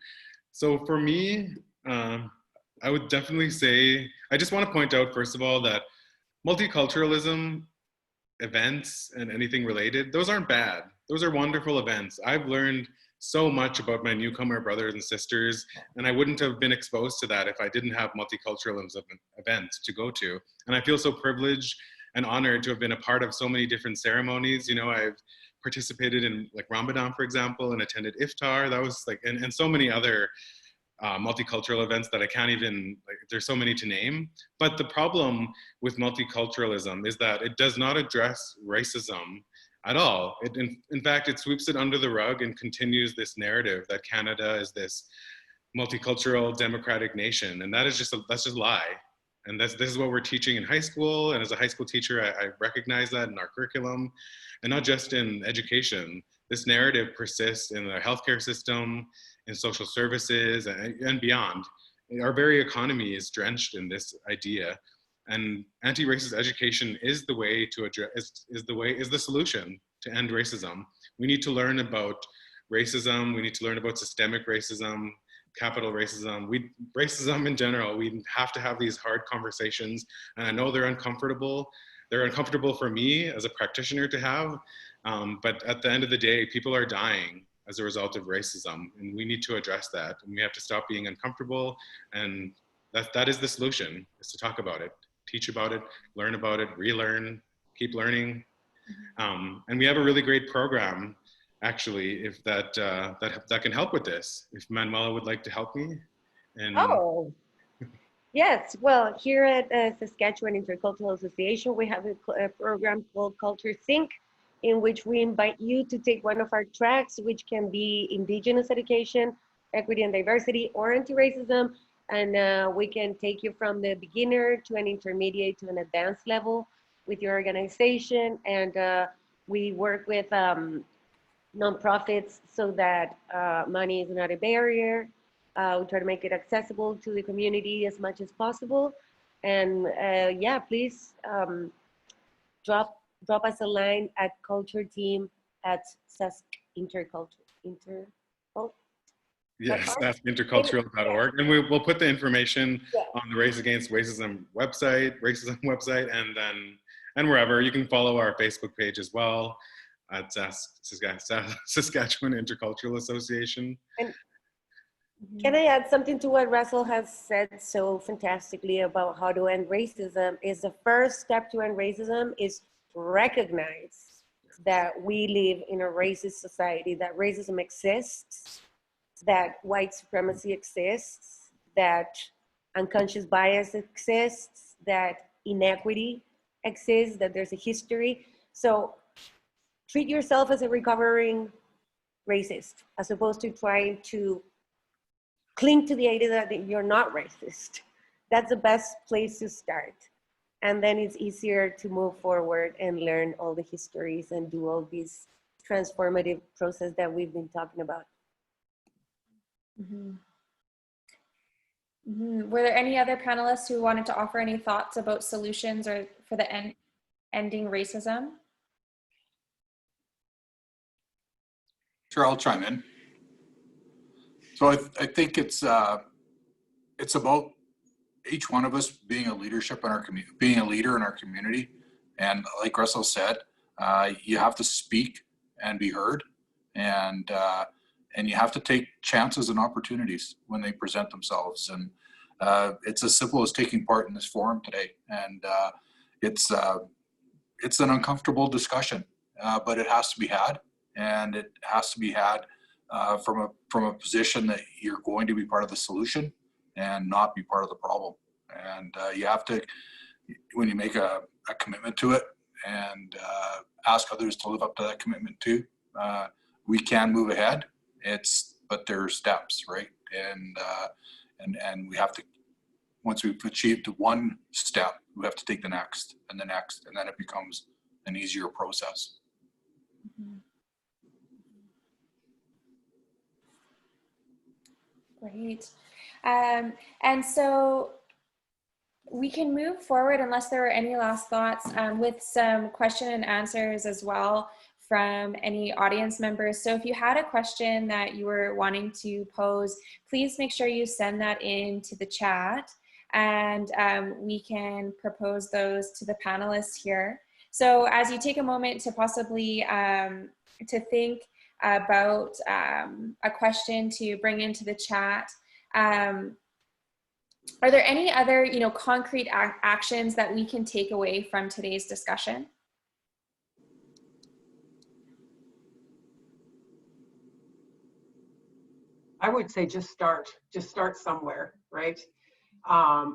So for me, I would definitely say, I just want to point out, first of all, that multiculturalism events and anything related, those aren't bad. Those are wonderful events. I've learned so much about my newcomer brothers and sisters, and I wouldn't have been exposed to that if I didn't have multiculturalism events to go to. And I feel so privileged and honored to have been a part of so many different ceremonies. You know, I've participated in like Ramadan, for example, and attended Iftar. That was like, and so many other multicultural events that I can't even, like, there's so many to name. But the problem with multiculturalism is that it does not address racism at all. In fact, it sweeps it under the rug and continues this narrative that Canada is this multicultural democratic nation. And that is that's just a lie. And this is what we're teaching in high school. And as a high school teacher, I recognize that in our curriculum, and not just in education. This narrative persists in the healthcare system, in social services, and beyond. Our very economy is drenched in this idea. And anti-racist education is the way to address, is the solution to end racism. We need to learn about racism. We need to learn about systemic racism, capital racism, racism in general. We have to have these hard conversations. And I know they're uncomfortable. They're uncomfortable for me as a practitioner to have. But at the end of the day, people are dying as a result of racism. And we need to address that. And we have to stop being uncomfortable. And that is the solution, is to talk about it. Teach about it, learn about it, relearn, keep learning. And we have a really great program, actually, if that can help with this. If Manuela would like to help me. And oh, yes. Well, here at Saskatchewan Intercultural Association, we have a program called Culture Sync, in which we invite you to take one of our tracks, which can be Indigenous education, equity and diversity, or anti-racism. And we can take you from the beginner to an intermediate to an advanced level with your organization. And we work with nonprofits so that money is not a barrier. We try to make it accessible to the community as much as possible. And yeah, please drop us a line at cultureteam@Sask Intercultural. yes, that's intercultural.org. And we'll put the information on the Race Against Racism website, and wherever. You can follow our Facebook page as well at Saskatchewan Intercultural Association. And can I add something to what Russell has said so fantastically about how to end racism? Is the first step to end racism is recognize that we live in a racist society, that racism exists, that white supremacy exists, that unconscious bias exists, that inequity exists, that there's a history. So treat yourself as a recovering racist, as opposed to trying to cling to the idea that you're not racist. That's the best place to start. And then it's easier to move forward and learn all the histories and do all these transformative process that we've been talking about. Mm-hmm. Mm-hmm. Were there any other panelists who wanted to offer any thoughts about solutions or for the ending racism? Sure, I'll chime in. So I think it's about each one of us being a leadership in our community, being a leader in our community. And like Russell said, you have to speak and be heard, and you have to take chances and opportunities when they present themselves. And it's as simple as taking part in this forum today. And it's an uncomfortable discussion, but it has to be had, and it has to be had from a position that you're going to be part of the solution and not be part of the problem. And you have to, when you make a commitment to it, and ask others to live up to that commitment too, we can move ahead. But there are steps, right? And we have to, once we've achieved one step, we have to take the next and the next, and then it becomes an easier process. Mm-hmm. Great. And so we can move forward, unless there are any last thoughts, with some question and answers as well from any audience members. So if you had a question that you were wanting to pose, please make sure you send that into the chat, and we can propose those to the panelists here. So as you take a moment to possibly to think about a question to bring into the chat, are there any other, concrete actions that we can take away from today's discussion? I would say just start somewhere, right?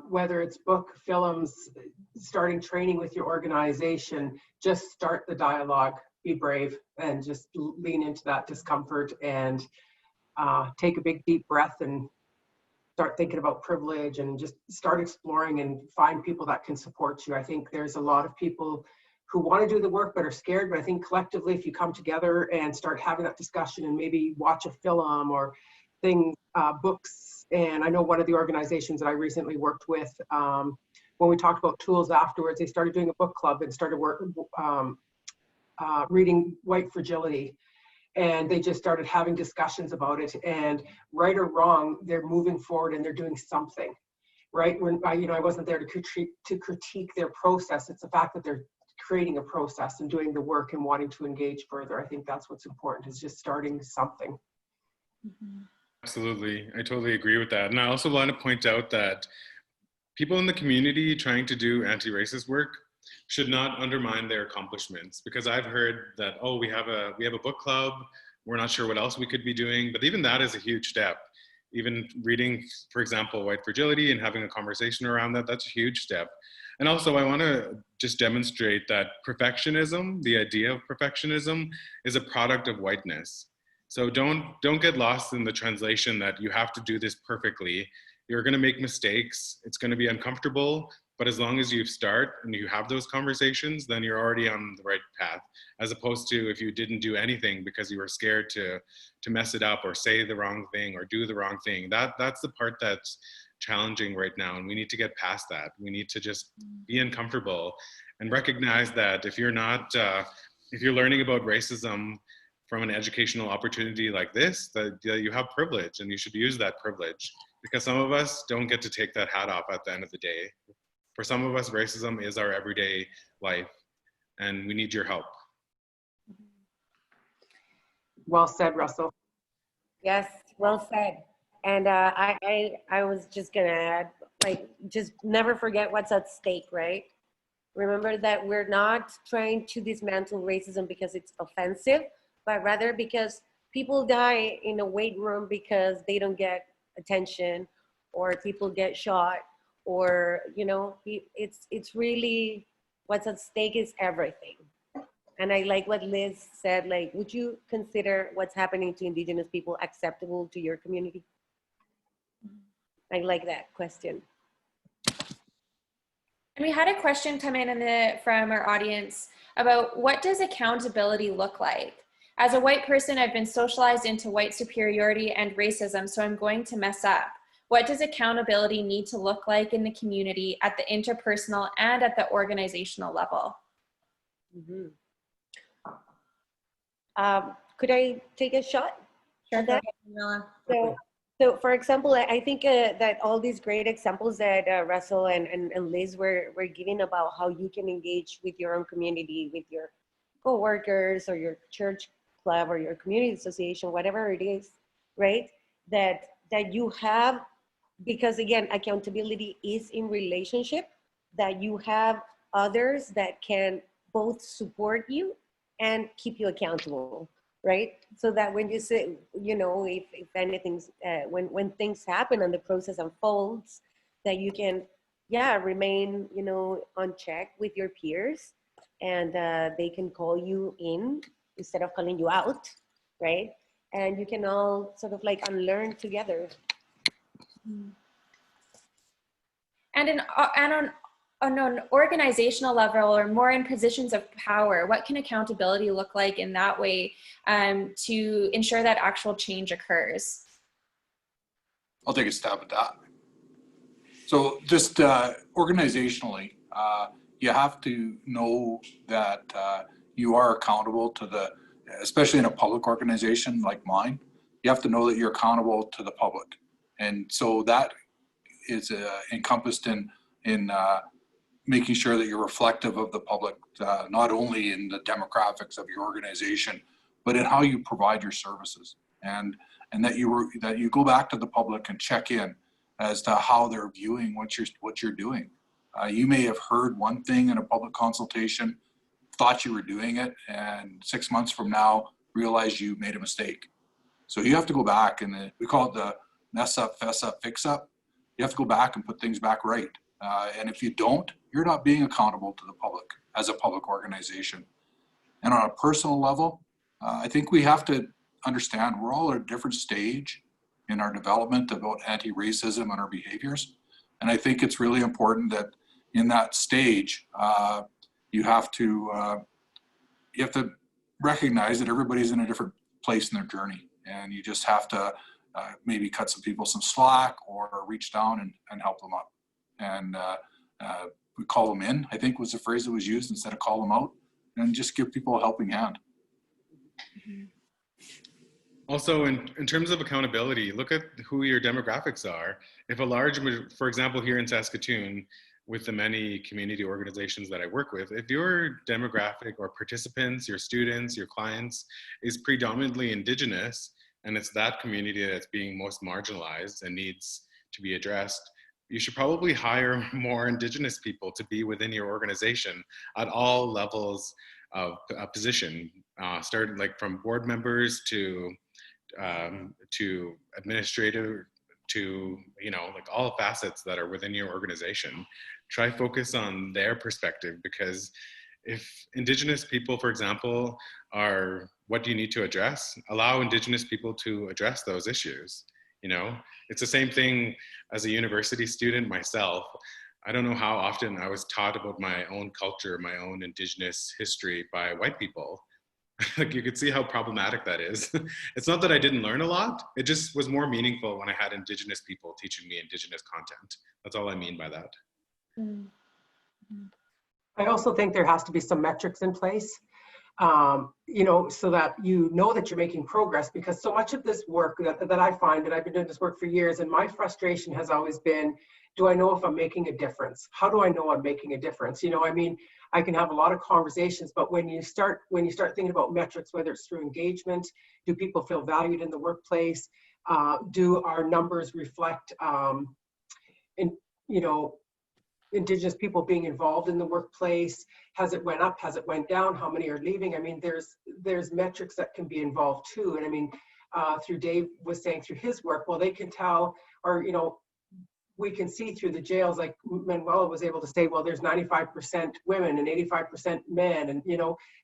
Whether it's book, films, starting training with your organization, just start the dialogue, be brave, and just lean into that discomfort, and take a big deep breath and start thinking about privilege, and just start exploring and find people that can support you. I think there's a lot of people who want to do the work but are scared, but I think collectively, if you come together and start having that discussion and maybe watch a film or things, books. And I know one of the organizations that I recently worked with, when we talked about tools afterwards, they started doing a book club and started reading White Fragility. And they just started having discussions about it, and right or wrong, they're moving forward and they're doing something, right? When I wasn't there to critique their process. It's the fact that they're creating a process and doing the work and wanting to engage further. I think that's what's important, is just starting something. Mm-hmm. Absolutely, I totally agree with that. And I also want to point out that people in the community trying to do anti-racist work should not undermine their accomplishments, because I've heard that, oh, we have a book club, we're not sure what else we could be doing, but even that is a huge step. Even reading, for example, White Fragility and having a conversation around that, that's a huge step. And also I want to just demonstrate that perfectionism, the idea of perfectionism, is a product of whiteness. So don't get lost in the translation that you have to do this perfectly. You're going to make mistakes, it's going to be uncomfortable, but as long as you start and you have those conversations, then you're already on the right path, as opposed to if you didn't do anything because you were scared to mess it up or say the wrong thing or do the wrong thing. That's the part that's challenging right now, and we need to get past that. We need to just be uncomfortable and recognize that if you're learning about racism from an educational opportunity like this, that you have privilege, and you should use that privilege, because some of us don't get to take that hat off at the end of the day. For some of us, racism is our everyday life, and we need your help. Well said, Russell. Yes, well said. And I was just gonna add, just never forget what's at stake, right? Remember that we're not trying to dismantle racism because it's offensive, but rather because people die in a weight room because they don't get attention, or people get shot, or, you know, it's really, what's at stake is everything. And I like what Liz said, like, would you consider what's happening to Indigenous people acceptable to your community? I like that question. And we had a question come in from our audience about, what does accountability look like? As a white person, I've been socialized into white superiority and racism, so I'm going to mess up. What does accountability need to look like in the community at the interpersonal and at the organizational level? Mm-hmm. Could I take a shot? Sure, at that? Manuela. So for example, I think that all these great examples that Russell and Liz were giving about how you can engage with your own community, with your coworkers or your church club or your community association, whatever it is, right? That you have, because again, accountability is in relationship, that you have others that can both support you and keep you accountable, right? So that when you say, you know, if anything's, when things happen and the process unfolds, that you can, remain, you know, on check with your peers, and they can call you in instead of calling you out, right? And you can all sort of like unlearn together. And on an organizational level, or more in positions of power, what can accountability look like in that way to ensure that actual change occurs? I'll take a stab at that. So just organizationally, you have to know that you are accountable to especially in a public organization like mine, you have to know that you're accountable to the public. And so that is encompassed in making sure that you're reflective of the public, not only in the demographics of your organization, but in how you provide your services, and that you go back to the public and check in as to how they're viewing what you're doing. You may have heard one thing in a public consultation, thought you were doing it, and 6 months from now realized you made a mistake. So you have to go back, and we call it the mess up, fess up, fix up. You have to go back and put things back right. And if you don't, you're not being accountable to the public as a public organization. And on a personal level, I think we have to understand we're all at a different stage in our development about anti-racism and our behaviors. And I think it's really important that in that stage, you have to recognize that everybody's in a different place in their journey. And you just have to maybe cut some people some slack, or reach down and help them up. And we call them in, I think was the phrase that was used, instead of call them out, and just give people a helping hand. Also, in terms of accountability, look at who your demographics are. If a large, for example, here in Saskatoon, with the many community organizations that I work with, if your demographic or participants, your students, your clients is predominantly Indigenous, and it's that community that's being most marginalized and needs to be addressed, you should probably hire more Indigenous people to be within your organization at all levels of position, starting like from board members to administrative, to, you know, like all facets that are within your organization. Try focus on their perspective, because if Indigenous people, for example, are what you need to address, allow Indigenous people to address those issues. You know, it's the same thing as a university student myself. I don't know how often I was taught about my own culture, my own Indigenous history by white people. Like, you could see how problematic that is. It's not that I didn't learn a lot. It just was more meaningful when I had Indigenous people teaching me Indigenous content. That's all I mean by that. Mm-hmm. I also think there has to be some metrics in place, you know, so that you know that you're making progress, because so much of this work that I find, and I've been doing this work for years, and my frustration has always been, do I know if I'm making a difference? How do I know I'm making a difference? You know, I mean, I can have a lot of conversations, but when you start thinking about metrics, whether it's through engagement, do people feel valued in the workplace? Do our numbers reflect, you know, Indigenous people being involved in the workplace? Has it went up? Has it went down? How many are leaving? I mean, there's metrics that can be involved too. And I mean, through Dave was saying through his work, well, they can tell, or, you know, we can see through the jails, like Manuela was able to say, well, there's 95% women and 85% men, and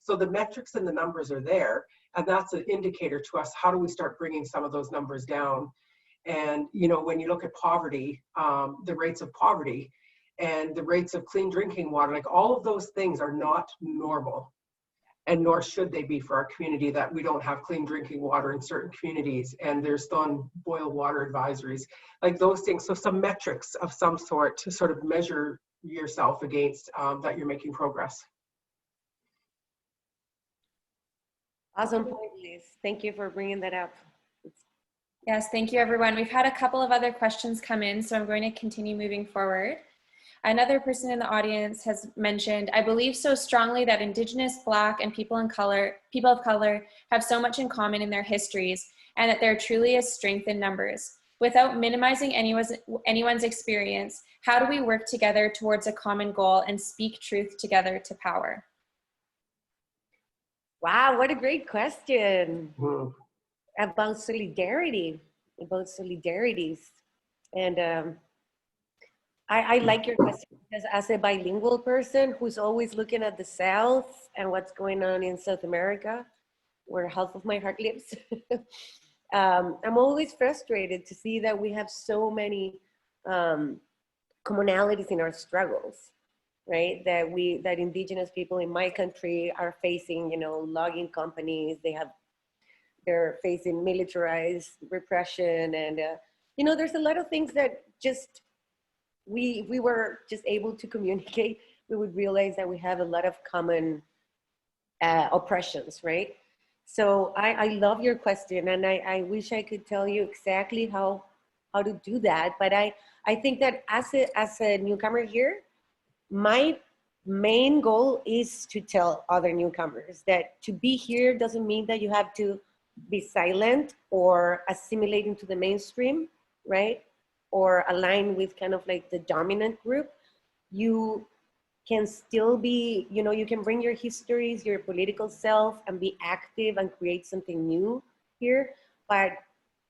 so the metrics and the numbers are there, and that's an indicator to us. How do we start bringing some of those numbers down? And when you look at poverty, the rates of poverty and the rates of clean drinking water, like all of those things are not normal. And nor should they be for our community, that we don't have clean drinking water in certain communities, and there's still on boil water advisories, like those things. So some metrics of some sort to sort of measure yourself against, that you're making progress. Awesome point, Liz. Thank you for bringing that up. Yes, thank you, everyone. We've had a couple of other questions come in, so I'm going to continue moving forward. Another person in the audience has mentioned, I believe so strongly that Indigenous, Black, and people of color have so much in common in their histories, and that there truly is strength in numbers. Without minimizing anyone's experience, how do we work together towards a common goal and speak truth together to power? Wow, what a great question. Mm. About solidarity, about solidarities. And I like your question, because as a bilingual person who's always looking at the South and what's going on in South America, where half of my heart lives, I'm always frustrated to see that we have so many commonalities in our struggles, right? That Indigenous people in my country are facing, logging companies, they're facing militarized repression, and there's a lot of things that just we were just able to communicate. We would realize that we have a lot of common oppressions, right? So I love your question, and I wish I could tell you exactly how to do that. But I think that as a newcomer here, my main goal is to tell other newcomers that to be here doesn't mean that you have to be silent or assimilate into the mainstream, right? Or align with kind of like the dominant group. You can still be, you can bring your histories, your political self, and be active and create something new here. But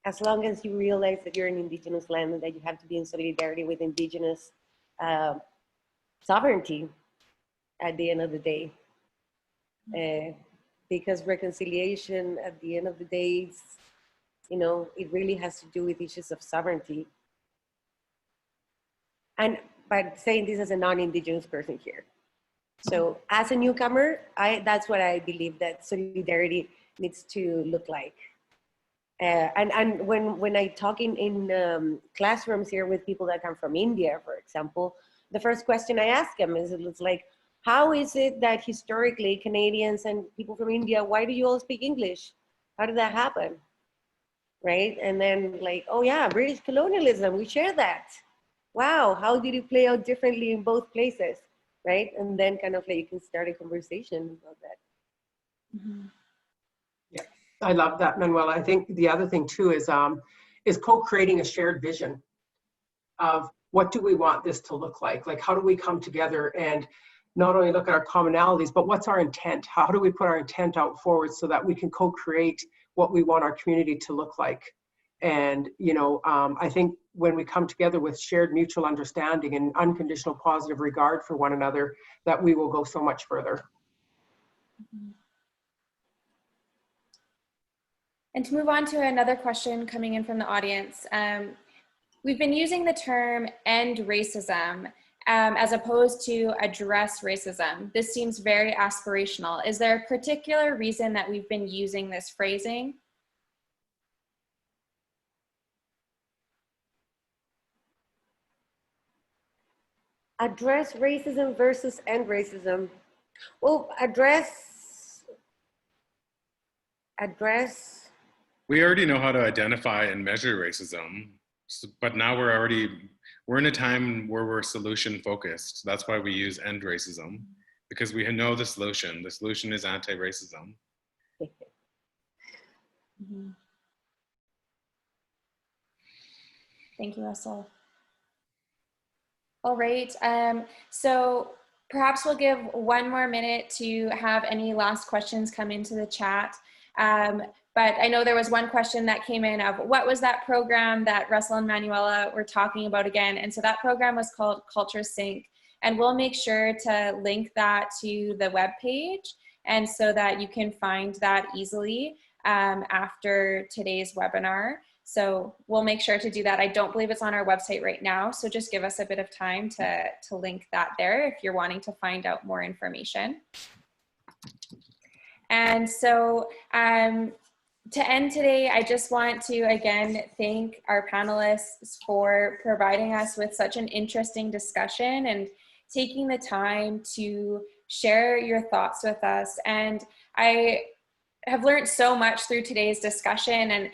as long as you realize that you're in Indigenous land and that you have to be in solidarity with Indigenous sovereignty at the end of the day. Because reconciliation at the end of the day, it really has to do with issues of sovereignty. And by saying this as a non-Indigenous person here. So as a newcomer, that's what I believe that solidarity needs to look like. And when I talk in classrooms here with people that come from India, for example, the first question I ask them is, it's like, how is it that historically Canadians and people from India, why do you all speak English? How did that happen? Right? And then like, oh yeah, British colonialism, we share that. Wow, how did it play out differently in both places? Right? And then kind of like you can start a conversation about that. Mm-hmm. Yeah, I love that, Manuela. I think the other thing too is co-creating a shared vision of what do we want this to look like? Like, how do we come together and not only look at our commonalities, but what's our intent? How do we put our intent out forward so that we can co-create what we want our community to look like? And, I think when we come together with shared mutual understanding and unconditional positive regard for one another, that we will go so much further. And to move on to another question coming in from the audience, we've been using the term end racism as opposed to address racism. This seems very aspirational. Is there a particular reason that we've been using this phrasing? Address racism versus end racism. Well, address. We already know how to identify and measure racism, but now we're in a time where we're solution focused. That's why we use end racism, because we know the solution. The solution is anti-racism. Mm-hmm. Thank you, Russell. All right, so perhaps we'll give one more minute to have any last questions come into the chat. But I know there was one question that came in of what was that program that Russell and Manuela were talking about again? And so that program was called Culture Sync, and we'll make sure to link that to the webpage, and so that you can find that easily after today's webinar. So we'll make sure to do that. I don't believe it's on our website right now, so just give us a bit of time to link that there if you're wanting to find out more information. And so to end today, I just want to again thank our panelists for providing us with such an interesting discussion and taking the time to share your thoughts with us. And I have learned so much through today's discussion, and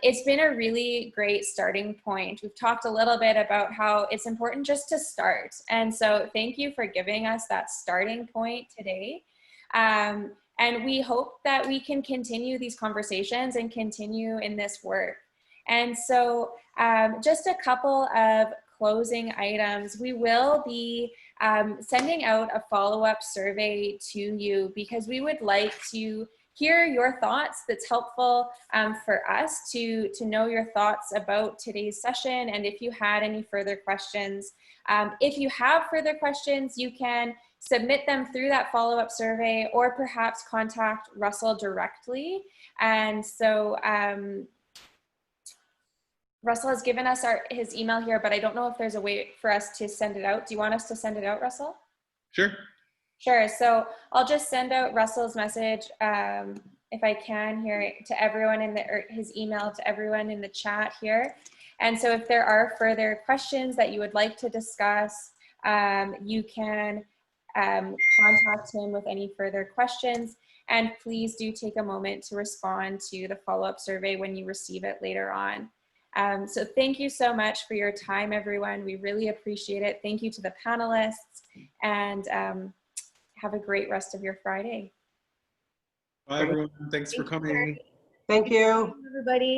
it's been a really great starting point. We've talked a little bit about how it's important just to start. And so thank you for giving us that starting point today. And we hope that we can continue these conversations and continue in this work. And so just a couple of closing items. We will be sending out a follow-up survey to you because we would like to hear your thoughts. That's helpful for us to know your thoughts about today's session, and if you had any further questions. If you have further questions, you can submit them through that follow-up survey, or perhaps contact Russell directly. And so Russell has given us his email here, but I don't know if there's a way for us to send it out. Do you want us to send it out, Russell? Sure. Sure, so I'll just send out Russell's message if I can here to everyone or his email to everyone in the chat here. And so if there are further questions that you would like to discuss, you can contact him with any further questions. And please do take a moment to respond to the follow-up survey when you receive it later on. So thank you so much for your time, everyone. We really appreciate it. Thank you to the panelists, and have a great rest of your Friday. Bye, everyone. Thanks for coming. Thank you. Everybody.